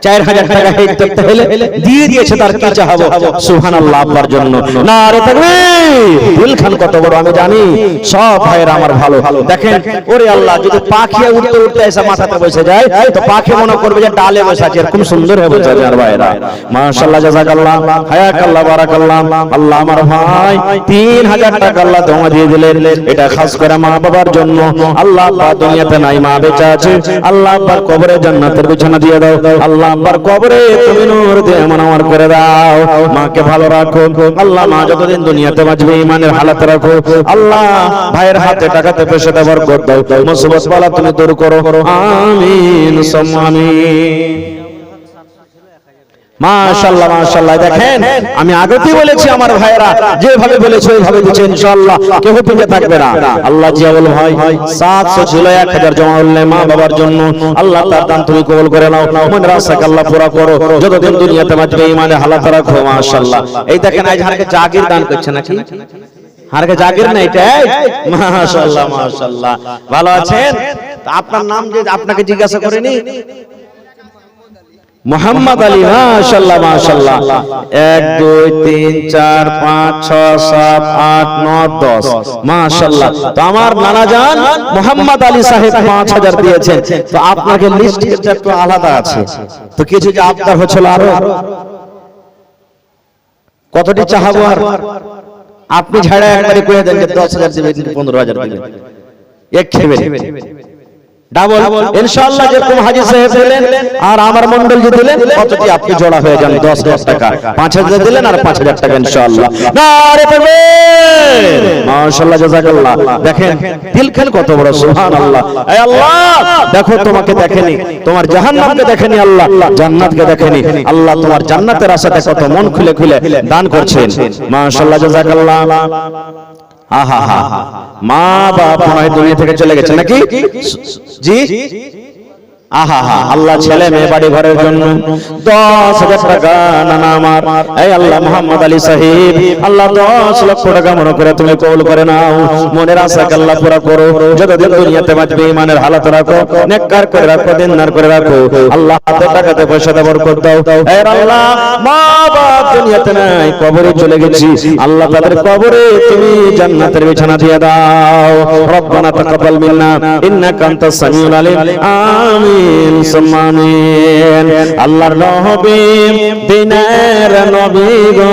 4000 টাকা হেড করতে হলে দিয়ে দিয়েছে, তার কি চাহবো? সুবহানাল্লাহ আব্বার জন্য। নারে তাকবীর! দিলখান কত বড় আমি জানি, সব ভাইরা আমার ভালো। দেখেন ওরে আল্লাহ, যদি পাখি উড়তে উড়তে এসে মাথাতে বসে যায় তো পাখি মনে করবে যে ডালে বসে আছে, এরকম সুন্দর হয়ে বসে আছে। আর ভাইরা মাশাআল্লাহ, জাযাকাল্লাহ, হায়াকাল্লাহ, বারাকাল্লাহ। আল্লাহ আমার ভাই 3000 টাকা আল্লাহ জমা দিয়ে দিলেন, এটা খাস করে মা বাবার জন্য। আল্লাহ আব্বা দুনিয়াতে নাই, মা বেঁচে আছে, আল্লাহ আব্বার কবরে জান্নাতের বিছানা দিয়ে দাও, আল্লাহ আব্বার কবরে তুমি নূর দিয়ে মনোয়ার করে দাও, মাকে ভালো রাখো আল্লাহ, মা যতদিন দুনিয়াতে বাঁচবে ঈমানের হালাতে রাখো আল্লাহ, ভাইয়ের হাতে টাকাতে পয়সাতে বরকত দাও, মুসিবত বালা তুমি দূর করো, আমিন সুম্মা আমিন। মাশাআল্লাহ মাশাআল্লাহ, দেখেন আমি আগেই বলেছি আমার ভাইরা যেভাবে বলেছে ওইভাবে দিচ্ছেন ইনশাআল্লাহ, কেউ পিছে থাকবে না। আল্লাহ জিয়াউল ভাই 700 ছিল, 1000 জমা হলে মা বাবার জন্য, আল্লাহ তার দান তুমি কবুল করে নাও, মনের আশাকে আল্লাহ পুরা করো, যতদিন দুনিয়াতে বাঁচবে ঈমানে হালাত রাখো। মাশাআল্লাহ, এই দেখেন আজ হারকে জাগির দান করছে নাকি? হারকে জাগির না এটা? মাশাআল্লাহ মাশাআল্লাহ, ভালো আছেন? আপনার নাম যে আপনাকে জিজ্ঞাসা করেনি? মোহাম্মদ আলী। মাশাআল্লাহ মাশাআল্লাহ, 1 2 3 4 5 6 7 8 9 10 মাশাআল্লাহ। তো আমার নানা জান মোহাম্মদ আলী সাহেব 5000 দিয়েছেন, তো আপনাকে লিস্ট একটু আলাদা আছে, তো কিছু যে আপনার হচ্ছিল আরো কতটি চাহাবো, আর আপনি ঝাড়া একবারে কয়ে দেন যে 10000 দিবেন, 15000 দিবেন, এক খেবেন ডাবল ইনশাআল্লাহ। যেরকম হাজী সাহেব দিলেন আর আমার মন্ডল জি দিলেন, কতটি আপনি জোড়া হয়ে যান, 10 টাকা, 5000 দিলেন আর 5000 টাকা ইনশাআল্লাহ। নারে তাকবীর! মাশাআল্লাহ, জাযাকাল্লাহ। দেখেন দিলখান কত বড়, সুবহানাল্লাহ। হে আল্লাহ, দেখো তোমাকে দেখেনি, তোমার জাহান্নামকে দেখেনি, আল্লাহ জান্নাতকে দেখেনি, আল্লাহ তোমার জান্নাতের আশাতে কত মন খুলে খুলে দান করছেন। মাশাআল্লাহ, জাযাকাল্লাহ। আহা হা, মা বাপ নয় দুনিয়া থেকে চলে গেছে নাকি? জি, আহা হা, আল্লাহ ছেলে মেয়ে বাড়ি ঘরের জন্য 10000 টাকা নানা আমার, এই আল্লাহ মোহাম্মদ আলী সাহেব আল্লাহ 10 লক্ষ টাকা মনে করে তুমি কবুল করে নাও, মনের আশাকে আল্লাহ পুরা করো, যতদিন দুনিয়াতে বাঁচবে ঈমানের হালাত রাখো, নেককার করে রাখো, দিনদার করে রাখো, আল্লাহ হাতে টাকাতে পয়সাতে বরকত দাও। হে আল্লাহ, মা বাপ দুনিয়াতে নাই, কবরে চলে গেছি, আল্লাহ তাদের কবরে তুমি জান্নাতের বিছানা দিয়ে দাও। রব্বানা তাকাব্বাল মিন্না ইন্নাকা আনতাস সামিউল আলিম, আমিন সুম্মা আমিন। আল্লাহর নবী দিনের নবী গো,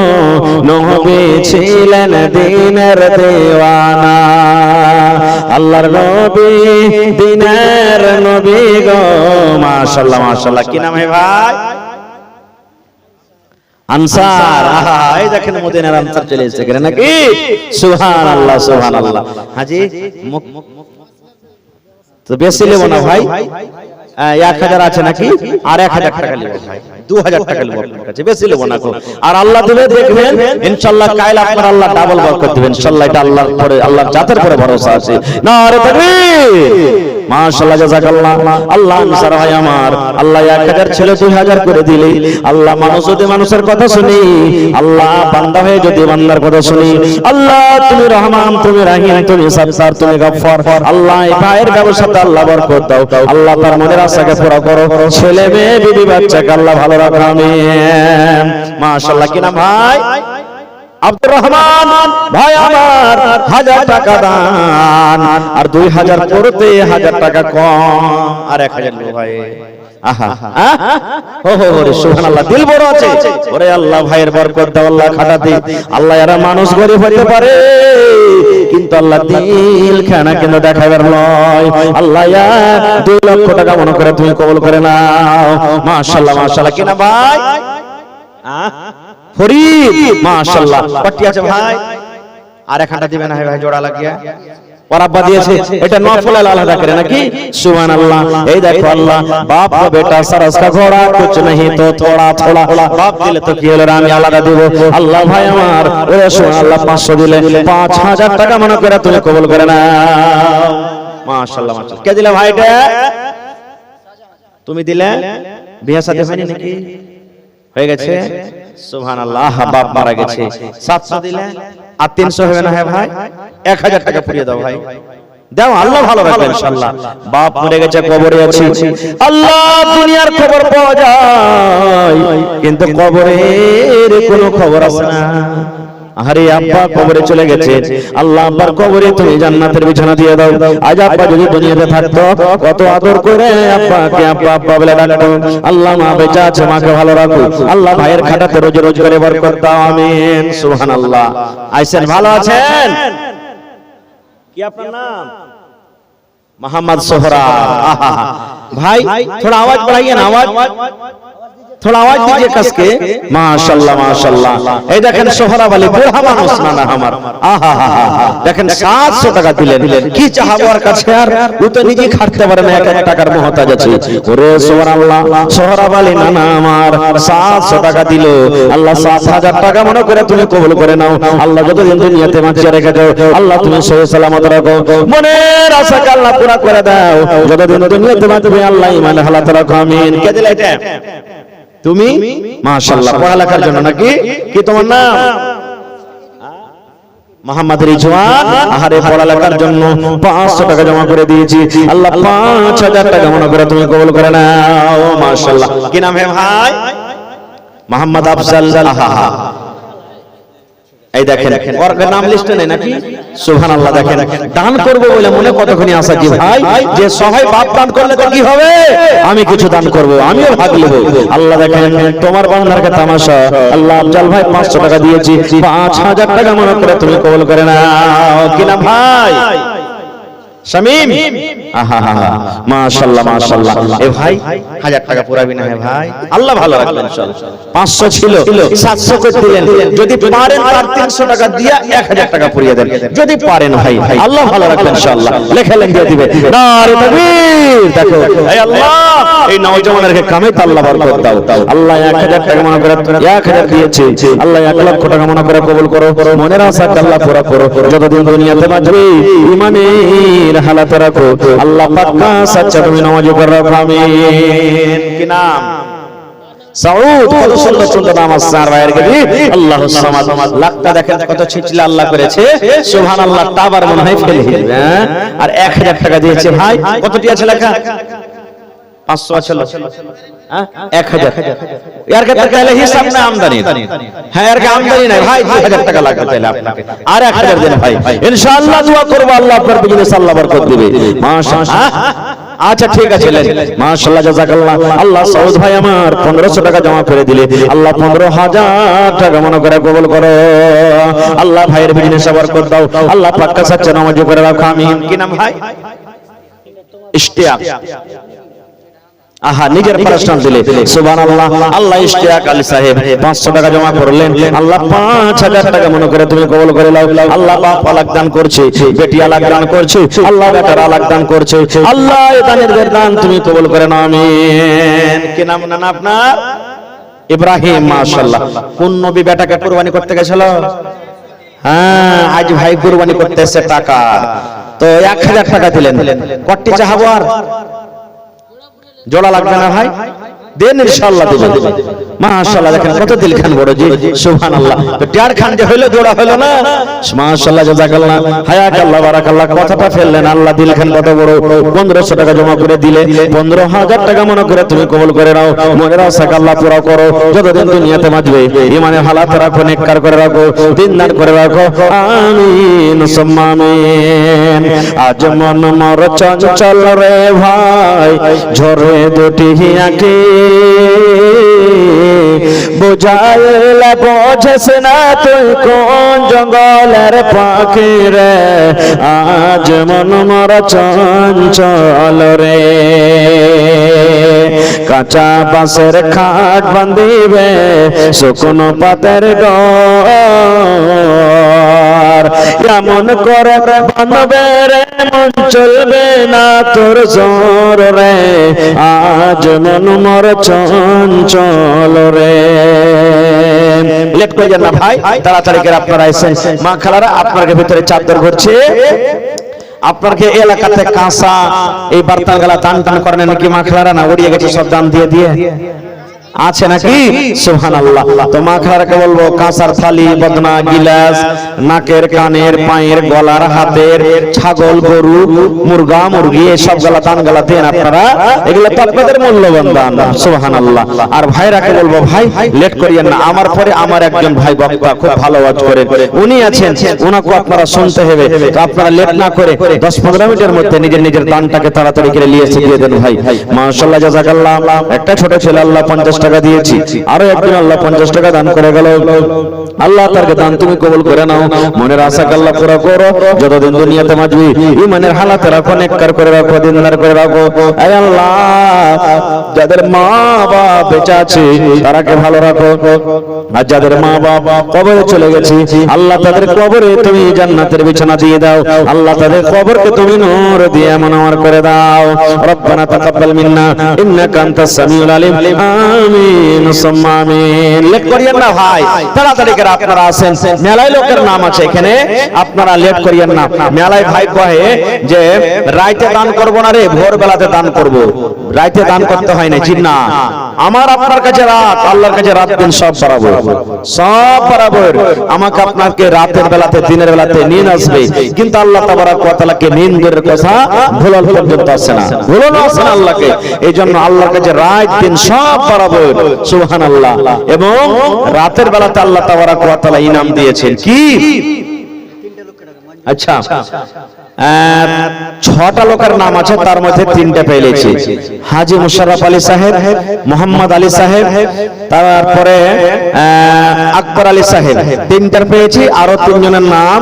নবী ছিলেন দিনের দেওয়ানা, আল্লাহর নবী দিনের নবী গো। মাশাআল্লাহ মাশাআল্লাহ, কি নাম হে ভাই? আনসার। আহা, এই দেখেন মদিনার আনসার চলে এসেছে কেন নাকি? সুবহানাল্লাহ সুবহানাল্লাহ। হাজি তো বেশি নেব না ভাই, 1000 আছে নাকি? আর 1000 টাকা নেব ভাই, 2000 টাকা নেব আপনার কাছে, বেশি নেব না। আর আল্লাহ দিলে দেখবেন ইনশাআল্লাহ কাল আপনার আল্লাহ ডাবল বরকত দিবেন ইনশাআল্লাহ। এটা আল্লাহর পরে, আল্লাহর জাতের পরে ভরসা আছে। নারে তাকবীর! মাশাআল্লাহ, জাযাকাল্লাহ। আল্লাহ আনসার ভাই আমার, আল্লাহ 1000 ছেলে 2000 করে দিলে, আল্লাহ মানুষ যদি মানুষের কথা শুনি, আল্লাহ বান্দা হয়ে যদি বান্দার কথা শুনি, আল্লাহ তুমি রহমান, তুমি রহিম, তুমি সত্তার, তুমি গফফার, আল্লাহ এই ভাইয়ের ব্যবসাতে আল্লাহ বরকত দাও, আল্লাহ তার মনের আশাকে পুরা করো, ছেলে মেয়ে বিবি বাচ্চাকে আল্লাহ ভালো রাখো, আমিন। মাশাআল্লাহ, কি নাম ভাই? আব্দুর রহমান ভাই আমার 1000 টাকা দান, আর 2000 করতে 1000 টাকা কম, আর 1000 লো ভাই। আহা ও রে সুবহানাল্লাহ, দিল বড় আছে। ওরে আল্লাহ ভাইয়ের বরকত দাও, আল্লাহ খাটাতে। আল্লাহ এরা মানুষ গরিব হতে পারে কিন্তু আল্লাহ দিল খানা কিন্তু দেখাবার নয়। আল্লাহ 2 লক্ষ টাকা মনে করে তুমি কবুল করে নাও। মাশাআল্লাহ মাশাআল্লাহ, কিনা ভাই ফরিদ মাশাআল্লাহ। কটি আছে ভাই? আর একটা দিবেন না ভাই, জোড়া লাগিয়া और अब्बा दिए এটা নফল আলাদা করে নাকি? সুবহানাল্লাহ। এই দেখো আল্লাহ বাপ का बेटा सरस का घोड़ा कुछ नहीं तो थोड़ा थोड़ा, বাপ দিলে তো কি হলো, আমি আলাদা দেব। আল্লাহ ভাই আমার ওরে সুবহানাল্লাহ 500 দিলে 5000 টাকা মনে করে তুমি কবুল করে নাও। মাশাআল্লাহ মাশাআল্লাহ। কে দিলে ভাইটা? তুমি দিলে? বিয়ে সাথে হয়নি নাকি? হয়ে গেছে? সুবহানাল্লাহ। বাপ মারা গেছে, 700 দিলে আর 300 হবে না? হ্যাঁ ভাই, 1000 টাকা পুড়িয়ে দাও ভাই, দাও, আল্লাহ ভালো রাখবে ইনশাআল্লাহ। বাপ মরে গেছে, কবরে আছে। আল্লাহ দুনিয়ার খবর পাওয়া যায় কিন্তু কবরের কোনো খবর আসে না। আরে আব্বা কবরে চলে গেছে, আল্লাহ আব্বার কবরে তুমি জান্নাতের বিছানা দিয়ে দাও। আজ আব্বা যদি দুনিয়াতে থাকতো কত আদর করে আব্বাকে আব্বা আব্বা বলে ডাকতো। আল্লাহ মা বেঁচে আছে, মাকে ভালো রাখো। আল্লাহ ভাইয়ের খাটাতে রোজ রোজ করে বরকত দাও, আমিন। সুবহানাল্লাহ। আইসেন, ভালো আছেন? কি আপনার নাম? মোহাম্মদ সোহরা। ভাই थोड़ा आवाज बढ़ाइए ना, आवाज थोड़ा आवाज दीजिए कस के। माशाल्लाह माशाल्लाह। এই দেখেন সোহরা वाली বুড়া মানুষ না না আমার, আহা হা হা। দেখেন 700 টাকা দিলেন, কি চাহাবো আর কাছে, আর ও তো নিজে খাটতে পারে না, 1 টাকার মুহতাজ আছে। ওরে সুবহানাল্লাহ, সোহরা वाली না না আমার 700 টাকা দিল। আল্লাহ 7000 টাকা মনে করে তুমি কবুল করে নাও। আল্লাহ যতদিন দুনিয়াতে বাঁচিয়ে রেখে দাও, আল্লাহ তুমি সহি সালামত রাখো, মনের আশাকে আল্লাহ পুরা করে দাও। যতদিন দুনিয়াতে বাঁচবে আল্লাহ ঈমান হালাত রাখো, আমিন। কে দিলে এটা? তুমি? মাশাআল্লাহ। পড়ালেখার জন্য নাকি? কি তোমার নাম? মোহাম্মদ রিজওয়ান। আহারে পড়ালেখার জন্য 500 টাকা জমা করে দিয়েছি, আল্লাহ 5000 টাকা মনে করে তুমি কবুল করে নাও। মাশাআল্লাহ। কি নাম है ভাই? মোহাম্মদ আফজাল। আহা, এই দেখেন ওর নাম লিস্টে নেই নাকি? সুবহানাল্লাহ। দেখেন দান করব বলে মনে কতখানি আশা কি ভাই, যে সহায় বাপ দান করলে তো কি হবে, আমি কিছু দান করব, আমিও ভাগ নেব। আল্লাহ দেখেন তোমার বান্দার কে তামাশা। আল্লাহ আফজাল ভাই 500 টাকা দিয়েছি, 5000 টাকা মনে করে তুমি কবুল করে নাও। কি নাম ভাই? শামীম। আহা হা হা, মাশাআল্লাহ মাশাআল্লাহ। এ ভাই 1000 টাকা পুরাবি না? হ্যাঁ ভাই, আল্লাহ ভালো রাখবেন ইনশাআল্লাহ। 500 ছিল 700 করে দিলেন, যদি পারেন আর 300 টাকা দিয়া 1000 টাকা পুরিয়ে দেন, যদি পারেন ভাই, আল্লাহ ভালো রাখবেন ইনশাআল্লাহ। লেখালেন দিয়ে দিবে। নারে তাকবীর। দেখো এই আল্লাহ এই নওজওয়ানদেরকে কামে আল্লাহ বরকত দাও। আল্লাহ 1000 টাকা মনে করে 1000 দিয়েছে, আল্লাহ 1 লক্ষ টাকা মনে করে কবুল করো, মনের আশা আল্লাহ পুরা করো। যতদিন দুনিয়াতে বাঁচবে ঈমানের হালাত রাখো, আল্লাহ পাক্কা সচ্চা তুমি নামাজি করে রাখো, আমিন। কি নাম? সাউদ। কত সুন্দর সুন্দর নাম আছে আর ভাইয়ের কাছে। আল্লাহুস সামাদ। লাখটা দেখেন কত ছিচলা আল্লাহ করেছে, সুবহানাল্লাহ। টাবার মনে হয় ফেলে দিবে। আর 1000 টাকা দিয়েছে ভাই, কতটি আছে লেখা? 500 আছে। হ্যাঁ 1000। यार के তাহলে হিসাব না আমদানি। হ্যাঁ यार के আমদানি নাই ভাই, 2000 টাকা লাগবে তাহলে আপনাকে। আর 1000 দেন ভাই, ইনশাআল্লাহ দোয়া করব, আল্লাহ আপনার বিজনেস আল্লাহ বরকত দিবে। মাশাআল্লাহ। আচ্ছা ঠিক আছে, মাশাআল্লাহ জাযাকাল্লাহ। আল্লাহ সাউদ ভাই আমার 1500 টাকা জমা করে দিলে, আল্লাহ 15000 টাকা মনে করে কবুল করো। আল্লাহ ভাইয়ের বিজনেসে বরকত দাও, আল্লাহ পাক্কা সচ্চা নামাজি করে রাখো, আমিন। কি নাম ভাই? ইশতিয়াক। আহা, নিজের প্রশ্ন দিলে, সুবহানাল্লাহ। আল্লাহ ইশতিয়াক আলী সাহেব 500 টাকা জমা করলেন, আল্লাহ 5000 টাকা মনে করে তুমি কবুল করে নাও। আল্লাহ বাপ আলাক দান করছে, বেটি আলাক দান করছে, আল্লাহ বেটার আলাক দান করছে, আল্লাহ এই দানের দান তুমি কবুল করে নাও, আমিন। কি নাম না আপনার? ইব্রাহিম। মাশাআল্লাহ। কোন নবী বেটাকে কুরবানি করতে গেছিল? হ্যাঁ, আজ ভাই কুরবানি করতে এসে টাকা তো 1000 টাকা দিলেন। কটি চাহাবো আর জোড়া লাগবে না ভাই? দেন ইনশাআল্লাহ দেবেন। মাশাআল্লাহ দেখেন কত দিল খান বড় জি সুবহানাল্লাহ। তো টিয়ার খান যে হইলো জোড়া হইলো না, মাশাআল্লাহ জাযাকাল্লাহ হায়াকাল্লাহ বারাকাল্লাহ। কথাটা ফেললেন আল্লাহ দিল খান কত বড়। 1500 টাকা জমা করে দিলে 15000 টাকা মনে করে তুমি কবুল করে নাও। মনের আশা আল্লাহ পুরো করো, যতদিন দুনিয়াতে বাঁচবে ঈমানের হালাত রাখো, নেককার করে রাখো, দিনদার করে রাখো। আমিন সুম্মা আমিন। আজ মন মোর চঞ্চল রে ভাই, ঝরে দুটি আঁখি বুঝাইলে বোঝেস না তুই কোন জঙ্গলের পাখি রে। আজ মন মোর চঞ্চল রে, কাঁচা বাঁশের খাট বান্ধিবে শুকনো পাতের ডর। এমন করে বানবে রে মন চলবে না তোর জোর রে। আজ মন মোর চঞ্চল রে। লেট করে যান না ভাই, তাড়াতাড়ি করে আপনারা এসেন। মা খালারা আপনার ভিতরে চাদর ঘুরছে, আপনাকে এলাকাতে কাঁসা এই বার্তার গালা টান টান করেন নাকি মা খালারা? না উড়িয়ে গেছে সব দাম দিয়ে দিয়ে আছে নাকি? সুবহানাল্লাহ। তো মা খালারাকে বলবো কাঁসার থালি, বদনা, গিলাস, নাকের, কানের, পায়ের, গলার, হাতের, ছাগল, গরু, মুরগা, মুরগি এসব গালা দান গালা দেন আপনারা। এগুলো তো আপনাদের মূল্যবান দান। সুবহানাল্লাহ। আর ভাইরাকে বলবো ভাই লেট করিয়েন না, আমার পরে আমার একজন ভাই বক্তা খুব ভালো ওয়াজ করেন, উনি আছেন, ওনাকে আপনারা শুনতে হবে। তো আপনারা লেট না করে 10-15 মিনিটের মধ্যে নিজের নিজের দানটাকে তাড়াতাড়ি করে নিয়ে এসে দিয়ে দেন ভাই। মাশাআল্লাহ জাযাকাল্লাহ। একটা ছোট ছেলে আল্লাহ 50 টাকা দিয়েছি, আরো একদিন আল্লাহ 50 টাকা দান করে গেল। আল্লাহ তারকে দান তুমি কবুল করে নাও, মনের আশাকে আল্লাহ পুরো করো, যতদিন দুনিয়াতে বাঁচবি ঈমানের হালাতে রাখো, নেককার করে রাখো, দিনদার করে রাখো। আয় আল্লাহ যাদের মা বাবা বেঁচে আছে তারাকে ভালো রাখো, আর যাদের মা বাবা কবরে চলে গেছে আল্লাহ তাদের কবরে তুমি জান্নাতের বিছানা দিয়ে দাও। আল্লাহ তাদের কবরকে তুমি নূর দিয়ে মনোয়ার করে দাও। রব্বানা তাকাব্বাল মিন্না ইন্নাকা আনতাস সামিউল আলিম। আমিন সুম্মা আমিন। লেট করিয়েন না ভাই, তাড়াতাড়ি করে আপনারা আসেন। মেলায় লোকের নাম আছে এখানে, আপনারা লেট করিয়েন না। মেলায় ভাই কহে যে রাইতে দান করব না রে, ভোর বেলাতে দান করব। রাইতে দান করতে হয় না জি না, আমার আপনার কাছে রাত, আল্লাহর কাছে রাত দিন সব বরাবর, সব বরাবর। আমাকে আপনাকে রাতের বেলাতে দিনের বেলাতে নিন আসবে, কিন্তু আল্লাহ তাবারাক ওয়া তাআলাকে নিন্দের কথা ভুলাল পর্যন্ত আসে না, ভুলানো আসে না আল্লাহকে। এই জন্য আল্লাহর কাছে রাত দিন সব বরাবর। সুবহানাল্লাহ। এবং রাতের বেলাতে আল্লাহ তাবারাক ওয়া তাআলা ইনাম দিয়েছেন কি? আচ্ছা 6টা লোকের নাম আছে, তার মধ্যে 3টা পেয়েছি। হাজী মুশাররফ আলী সাহেব, মোহাম্মদ আলী সাহেব, তারপরে আকবর আলী সাহেব, 3টার পেয়েছি। আরো 3 জনের নাম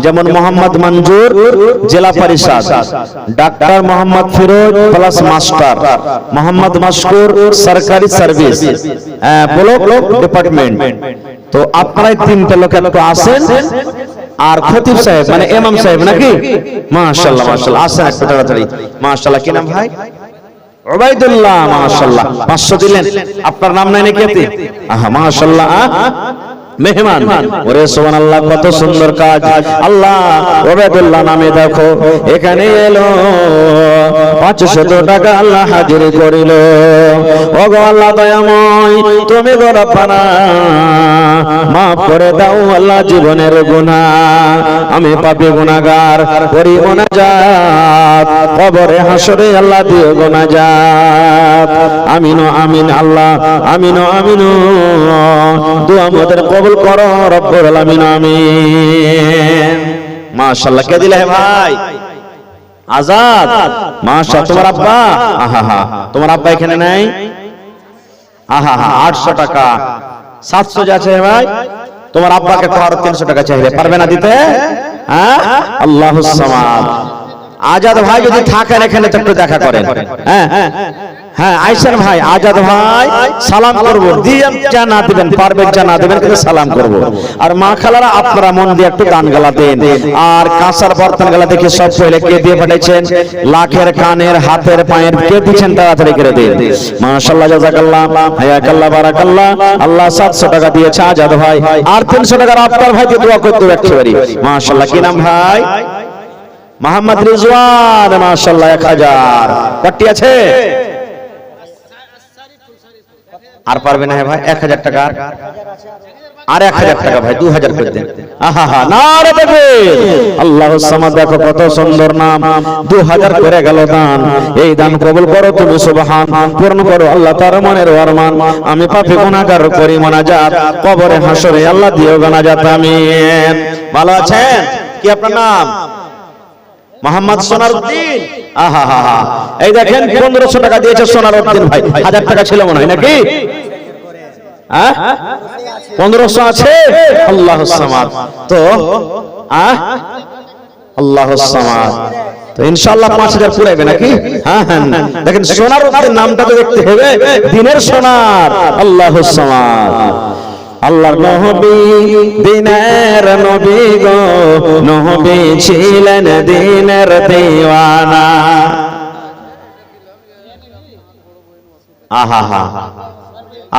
যেমন মোহাম্মদ মঞ্জুর জেলা পরিষদ, doctor Mohammad Firoz plus master, Mohammad Mashkur সরকারি সার্ভিস ব্লক ডিপার্টমেন্ট। তো আপনারা 3টা লোক একটু আসেন। আর খতিব সাহেব মানে ইমাম সাহেব নাকি? মাশাআল্লাহ মাশাআল্লাহ, আসেন একটু তাড়াতাড়ি। মাশাআল্লাহ, কি নাম ভাই? উবাইদুল্লাহ। মাশাআল্লাহ, 500 দিলেন। আপনার নাম নাই নাকি এতে? আহা মাশাআল্লাহ, মেহমান। ওরে সুবহানাল্লাহ, কত সুন্দর কাজ। আল্লাহ উবাইদুল্লাহ নামে দেখো এখানে এলো 500 টাকা আল্লাহ হাজির করিল। ওগো আল্লাহ দয়াময়, তুমি গো রব্বানা মাফ করে দাও আল্লাহ জীবনের গুনাহ। আমি পাপী গুনাহগার, করি মুনাজাত, কবরে হাসরে আল্লাহ দিও গুনাজাত। আমিন আমিন আল্লাহ, আমিন আমিন। দোয়া আমাদের কবুল করো রব্বুল আলামিন, আমিন। মাশাআল্লাহ, কে দিলে ভাই? আজাদ। মাশাআল্লাহ, তোমার আব্বা? আহা, তোমার আব্বা এখানে নাই? আহা, 800 টাকা। 700 যাচ্ছে ভাই, তোমার আব্বাকে আরো 300 টাকা চাইলে পারবে না দিতে? হ্যাঁ, আল্লাহুস সামাদ। আজাদ ভাই যদি থাকেন এখানে তো একটু দেখা করেন। হ্যাঁ হ্যাঁ, আইসেন ভাই। আজাদ ভাই সালাম করব, দিয়েন যা না দিবেন, পারবেন যা না দিবেন, কিন্তু সালাম করব। আর মা খালারা আপনারা মন দিয়ে একটু গান গালা দেন। আর কাঁসার বর্তন গালা দেখে সব পয়লে কে দিয়ে পাঠাইছেন? লাখের, কানের, হাতের, পায়ের কে দিচ্ছেন? তাড়াতাড়ি করে দেন। মাশাআল্লাহ, জাযাকাল্লাহ, হায়াকাল্লাহ, বারাকাল্লাহ। আল্লাহ 700 টাকা দিয়েছে আজাদ ভাই, আর 300 টাকা আপনার ভাইকে দোয়া করতে একবারই। মাশাআল্লাহ, কি নাম ভাই? মোহাম্মদ রিজওয়ান। মাশাআল্লাহ, 1000 কটি আছে? আর পারবে না ভাই 1000 টাকা আর 1000 টাকা ভাই 2000 করে দেন। আহা হা নারে তাকবীর আল্লাহুস সামাদ। দেখো কত সুন্দর নাম, 2000 করে গেল দান। এই দান কবুল করো তুমি সুবহান, পূর্ণ করো আল্লাহ তার মনের আরমান। আমি পাপী গুনাহগার করি মোনাজাত, কবরে হাসরে আল্লাহ দিও গানাজাত আমিন। ভালো আছেন? কি আপনার নাম? মোহাম্মদ সোনারউদ্দিন। আহা হা হা এই দেখেন 1500 টাকা দিয়েছে সোনারউদ্দিন ভাই। 1000 টাকা ছিল মনে হয় নাকি? 1500 আছে। আল্লাহুস সামাদ। তো আল্লাহুস সামাদ, তো ইনশাআল্লাহ 5000 পুরাইবে নাকি? হ্যাঁ হ্যাঁ দেখেন সোনারউদ্দিন নামটা তো দেখতে হবে, দিনের সোনার। আল্লাহুস সামাদ। আল্লাহর নবী দিনের নবী গো, নবী ছিলেন দিনের দিওয়ানা। আহা হা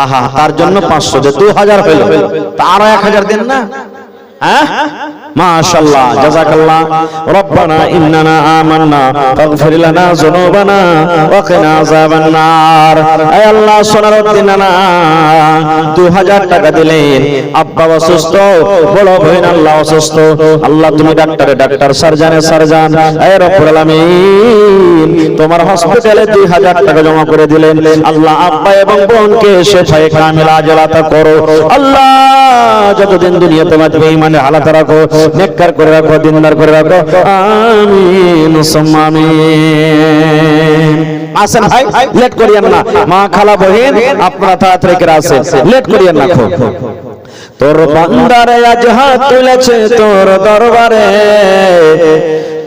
আহা, তার জন্য 500 যে 2000 হইল, তার 1000 দেন না? হ্যাঁ মাশাআল্লাহ জাযাকাল্লাহ। রব্বানা ইন্নানা আমান্না ফাগফির লানা যুনুবানা ওয়া কিনা আযাবান নার। আয় আল্লাহ সোনারউদ্দিন নানা 2000 টাকা দিলেন। আব্বা অসুস্থ, বড় বোন আল্লাহ অসুস্থ। আল্লাহ তুমি ডাক্তারে ডাক্তার, সার্জনে সার্জন। আয় রব্বুল আলামিন তোমার হসপিটালে 2000 টাকা জমা করে দিলেন। আল্লাহ আব্বা এবং বোনকে শিফায়ে কামিলা আজলাতা করো। আল্লাহ যতদিন দুনিয়াতে বাঁচবে ঈমানে হালাত রাখো, নেককার করে রাখো, দিনদার করে রাখো। আমিন সুম্মা আমিন। আসেন ভাই, লেট করিয়েন না। মা খালা বহিন আপনারা তাড়াতাড়ি করে আসেন, লেট করিয়েন না। তোর বান্দারে আজ হাত তুলেছে তোর দরবারে,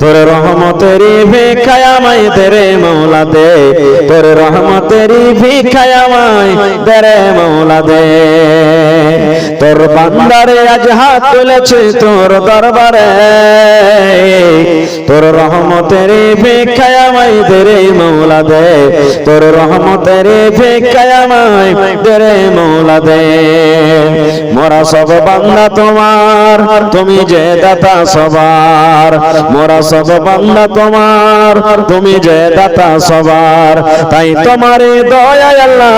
তোর রহমতেরি ভিখায় আমায় দে রে মওলা দে, তোর রহমতেরি ভিখায় আমায় দে রে মওলা দে। তোর বান্দারে আজ হাত তুলেছে তোর দরবারে, তোর রহমতেরি ভিখায় আমায় দে রে মওলা দে, তোর রহমতেরি ভিখায় আমায় দে রে মওলা দে। মোরা সব বান্দা তোমার, তুমি যে দাতা সবার। মোরা সব বান্দা তোমার, তুমি যে দাতা সবার। তাই তোমারে দয়া আল্লাহ,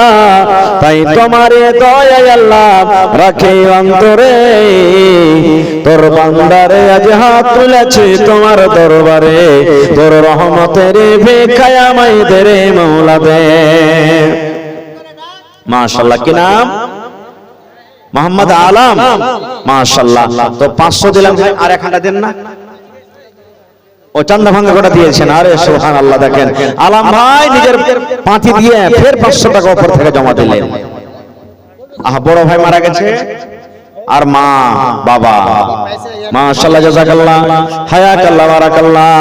তাই তোমারে দয়া আল্লাহ রাখে অন্তরে। তোর বান্দারে আজ হাত তুলেছে তোমার দরবারে, তোর রহমতের ভিখায় আমায় দে রে মওলা দে। মাশাআল্লাহ, কি নাম? মোহাম্মদ আলম। মাশাআল্লাহ। তো 500 দিলাম ভাই, আর 1000 দেন না? ও চান্দা ভাঙ্গা করে দিয়েছেন। আরে সুবহানাল্লাহ। দেখেন আলম ভাই নিজের পাঁতি দিয়ে ফের 500 টাকা উপর থেকে জমা দিলেন। আহ, বড় ভাই মারা গেছে আর মা বাবা। মাশাআল্লাহ জাযাকাল্লাহ, হায়াকাল্লাহ, বারাকাল্লাহ।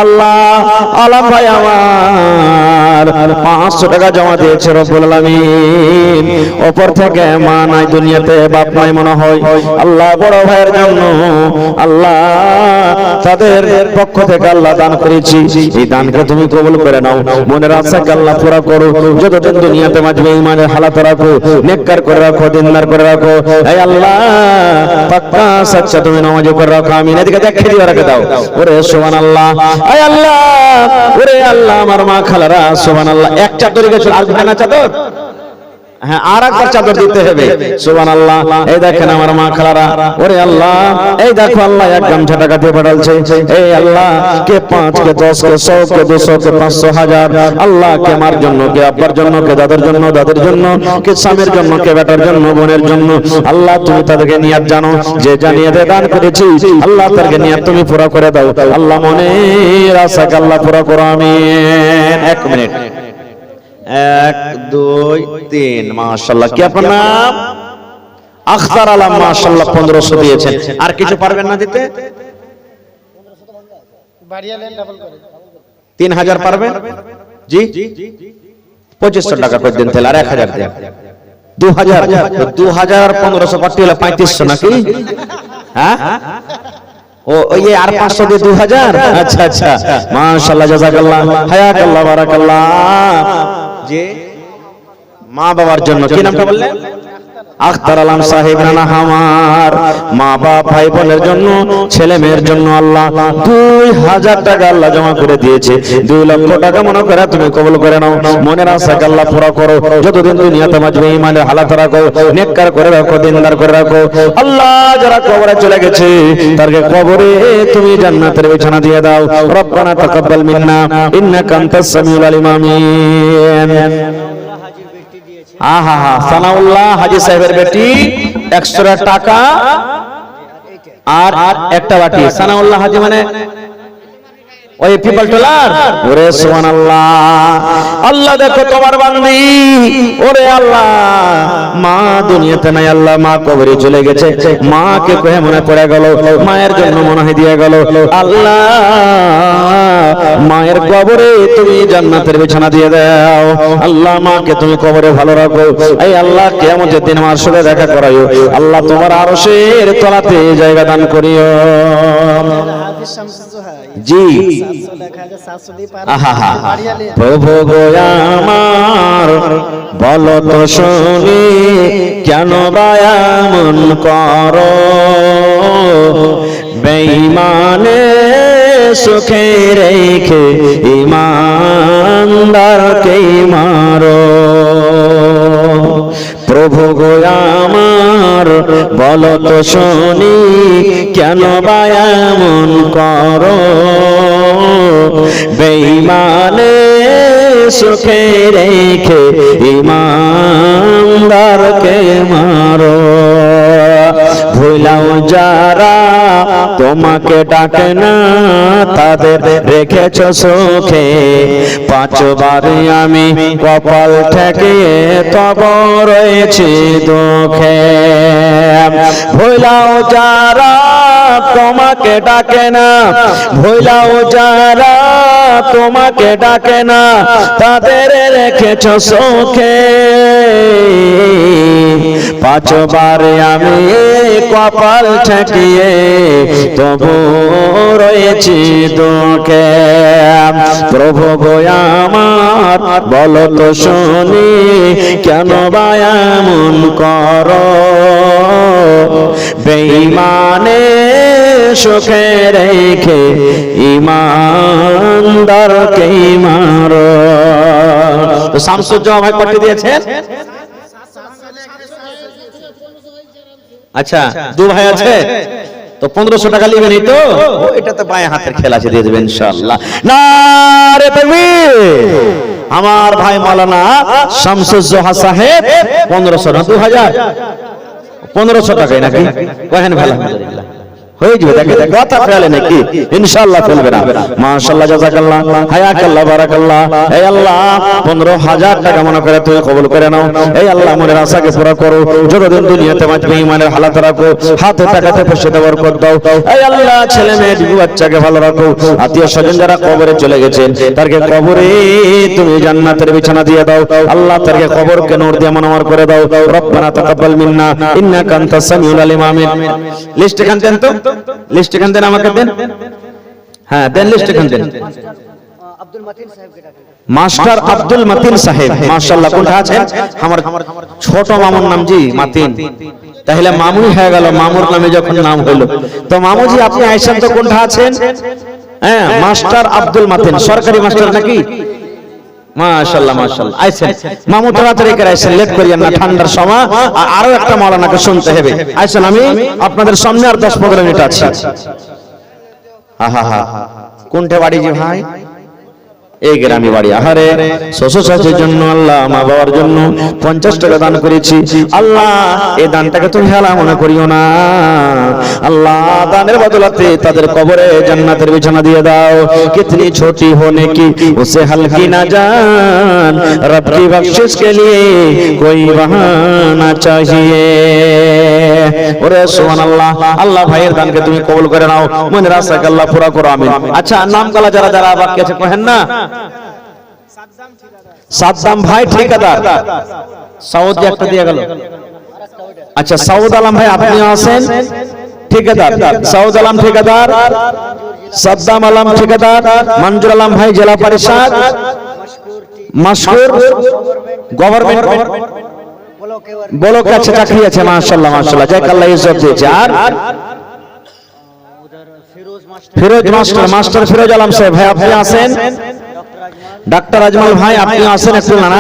আল্লাহ আলম ভাই আমার 500 টাকা জমা দিয়েছে রব্বুল আলামিন। উপর থেকে মা নাই দুনিয়াতে, বাপ নাই মনে হয়। আল্লাহ বড় ভাইয়ের জন্য আল্লাহ তাদের পক্ষ থেকে আল্লাহ দান করেছি, এই দানকে তুমি কবুল করে নাও। মনের আশাকে আল্লাহ পুরা করো। যতদিন দুনিয়াতে বাঁচবে ঈমানের হালাত রাখো, নেককার করে রাখো, দিনদার করে রাখো। এই আল্লাহ পাক্কা সচ্চা তুমি নামাজি করে রাখো। আমিন। এদিকে দেখে দিও, রেখে দাও। ওরে সুবহানাল্লাহ। এই আল্লাহ, ওরে আল্লাহ আমার মা খালারা সুবহানাল্লাহ। এক চাদর গেছে, আর না চাদর? হ্যাঁ, আর একবার চাদর দিতে হবে। সুবহানাল্লাহ। এই দেখেন আমার মা খালারা, ওরে আল্লাহ এই দেখো আল্লাহ এক গামছা টাকা দিয়ে পাঠালছে। এই আল্লাহ কে 5 কে 10 কে 100 কে 200 কে 500 1000। আল্লাহ কে মার জন্য, কে আব্বার জন্য, কে দাদার জন্য, দাদের জন্য, কে স্বামীর জন্য, কে বেটার জন্য, বোনের জন্য। আল্লাহ তুমি তাদেরকে নিয়াত জানো, যে জানিয়ে দে দান করেছি আল্লাহ তাদেরকে নিয়াত তুমি পুরো করে দাও। আল্লাহ মনের আশাকে আল্লাহ পুরো করো। আমিন। 1 মিনিট, 1 2 3। মাশাআল্লাহ। কি আপনার নাম? আখতার আলম। মাশাআল্লাহ 1500 দিয়েছেন। আর কিছু পারবেন না দিতে? 3000 পারবেন? জি 2500 টাকা করে দেন তাহলে, আর 1000 দেন। 2000 2000 আর 1500 পাঠিয়ে হলো 3500 নাকি? হ্যাঁ ও ওই আর 500 দিয়ে 2000। আচ্ছা আচ্ছা, মাশাআল্লাহ জাযাকাল্লাহ, হায়াকাল্লাহ, বারাকাল্লাহ। যে মা বাবার জন্য কি নামটা বললেন? আখতার আলম সাহেব রানা আমার মা বাপ ভাই বোনের জন্য ছেলে মেয়ের জন্য আল্লাহ 2000 টাকা আল্লাহ জমা করে দিয়েছে। 2 লক্ষ টাকা মনে করে তুমি কবুল করে নাও। মনের আশাকে আল্লাহ পুরো করো। যতদিন দুনিয়াতে বাঁচবে ঈমানের হালাত রাখো, নেককার করে রাখো, দিনদার করে রাখো। আল্লাহ যারা কবরে চলে গেছে তাদেরকে কবরে তুমি জান্নাতের বিছানা দিয়ে দাও। রব্বানা তাকাব্বাল মিন্না ইন্নাকা আনতাস সামিউল আলিম। আমিন। আহা হা সানাউল্লাহ হাজী সাহেবের বেটি 100 টাকা আর একটা বাটি। সানাউল্লাহ হাজী মানে ওই পিপল টোলার। ওরে সুবহানাল্লাহ। আল্লাহ দেখো তোমার বান্দি, ওরে আল্লাহ মা দুনিয়াতে নাই আল্লাহ, মা কবরে চলে গেছে। মাকে কহে মনে পড়ে গেল, মায়ের জন্য মনে হয় দিয়ে গেল। আল্লাহ মায়ের কবরে তুমি জান্নাতের বিছানা দিয়ে দাও। আল্লাহ মাকে তুমি কবরে ভালো রাখো। এই আল্লাহ কিয়ামতের দিন আমার সাথে দেখা করাইও। আল্লাহ তোমার আরশের তলাতে জায়গা দান করিও। জি আহা হা। প্রভু গো আমার বলো তো শুনি কেন এমন করো, বেঈমানে সুখে রেখে ঈমানদারকে মারো। প্রভু গো আমার বলো তো শুনি কেন এমন করো, বেঈমানে সুখে রেখে ঈমানদারকে মারো। ভুলাও যারা তোমাকে ডাকে না তাদের রেখেছ সুখে, 5 বার আমি কপাল ঠেকিয়ে তব রয়েছি দুঃখে। ভুলাও যারা তোমাকে ডাকে না, ভুলাও যারা তোমাকে ডাকে না তাদের রেখেছ সুখে, 5 বার আমি কপাল ঠেকিয়ে তবু রয়েছি দুঃখে। প্রভু গো আমার বলো তো শুনি কেন এমন করো, বেঈমানে সুখে রেখে ঈমানদারকে মারো। তো শামসুজ্জামান ভাই কত দিয়েছেন? আচ্ছা 2 ভাই আছে তো 1500 টাকা নেবেন। এই তো এটা তো বাঁ হাতের খেলা আছে, দিয়ে দেবেন ইনশাআল্লাহ। নারে তাকবীর। আমার ভাই মাওলানা শামসুজ্জোহা সাহেব 1500 না 2000 1500 টাকাই নাকি কহেন ভাই? আলহামদুলিল্লাহ হয়ে যাবে। দেখে দেখে কথা ফেলে নাকি ইনশাআল্লাহ ফেলবে না। মাশাআল্লাহ জাযাকাল্লাহ হায়াকাল্লাহ বারাকাল্লাহ। এই আল্লাহ 15000 টাকা মনে করে তুই কবুল করে নাও। এই আল্লাহ মনের আশাকে পুরো করো। যতদিন দুনিয়াতে বাঁচবে ঈমানের হালাত রাখো, হাতে টাকাতে পয়সাতে বরকত দাও। এই আল্লাহ ছেলে মেয়ে বিবি বাচ্চাকে ভালো রাখো। আত্মীয় স্বজন যারা কবরে চলে গেছেন তাদেরকে কবরে তুমি জান্নাতের বিছানা দিয়ে দাও। আল্লাহ তাদেরকে কবরকে নূর দিয়ে মনোয়ার করে দাও। রব্বানা তাকাব্বাল মিন্না ইন্নাকা আনতাস সামিউল আলিম। আমিন। লিস্ট এখান দেন তো, লিস্ট এখান দেন, আমাকে দেন। হ্যাঁ দেন, লিস্ট এখান দেন। মাস্টার আব্দুল মতিন সাহেব মাশাআল্লাহ কোনটা আছেন? আমার ছোট মামুর নাম জি মাতিন। তাহলে মামুই হয়ে গেল, মামুর নামে যখন নাম হলো তো মামুজি আপনি আইসেন তো কোনটা আছেন? হ্যাঁ মাস্টার আব্দুল মতিন সরকারি মাস্টার নাকি? মাশাআল্লাহ মাশাআল্লাহ আইছেন মামু, তাড়াতাড়ি করে আইছেন, লেট করিয়েন না, ঠান্ডার সময় আরো একটা মাওলানাকে শুনতে হবে। আইছেন, আমি আপনাদের সামনে আর 10-15 মিনিট আছি। আহা হা কোনটা বাড়ি জি ভাই? এই গ্রামে বাড়ি। আহারে শ্বশুর শাশুড়ির জন্য আল্লাহ মা বাবার জন্য 50 টাকা দান করেছি। আল্লাহ এই দানটাকে তুমি হেলা মনে করিও না। আল্লাহ দানের বদলাতে তাদের কবরে জান্নাতের বিছানা দিয়ে দাও। কিতনি ছোটি হোনে কি উসে হলকি না জান, রব কি বখশিশ কে লিয়ে কোই বাহানা চাহিয়ে। ওরে সুবহানাল্লাহ। আল্লাহ ভাইয়ের দানকে তুমি কবুল করে নাও, মনের আশাকে আল্লাহ পুরা করো। আমিন। আচ্ছা নাম গালা যারা যারা বাকি আছে কহেন না। সাদ্দাম ভাই ঠিকাদার, সৌদি একটা দিয়ে গেল। আচ্ছা সৌদ আলম ভাই আপনিও আছেন ঠিকাদার, সৌদ আলম ঠিকাদার, সাদ্দাম আলম ঠিকাদার, মঞ্জুর আলম ভাই জেলা পরিষদ, মশকুর গভর্নমেন্ট বলকে আছে, চাকরি আছে, মাশাআল্লাহ মাশাআল্লাহ, যাক আল্লাহ ইজ্জত দিয়েছে। আর ফিরোজ মাস্টার ফিরোজ আলম সাহেব ভাই, আপনি আছেন? ডাক্তার আজমল ভাই, আপনি আসেন, একটু নানা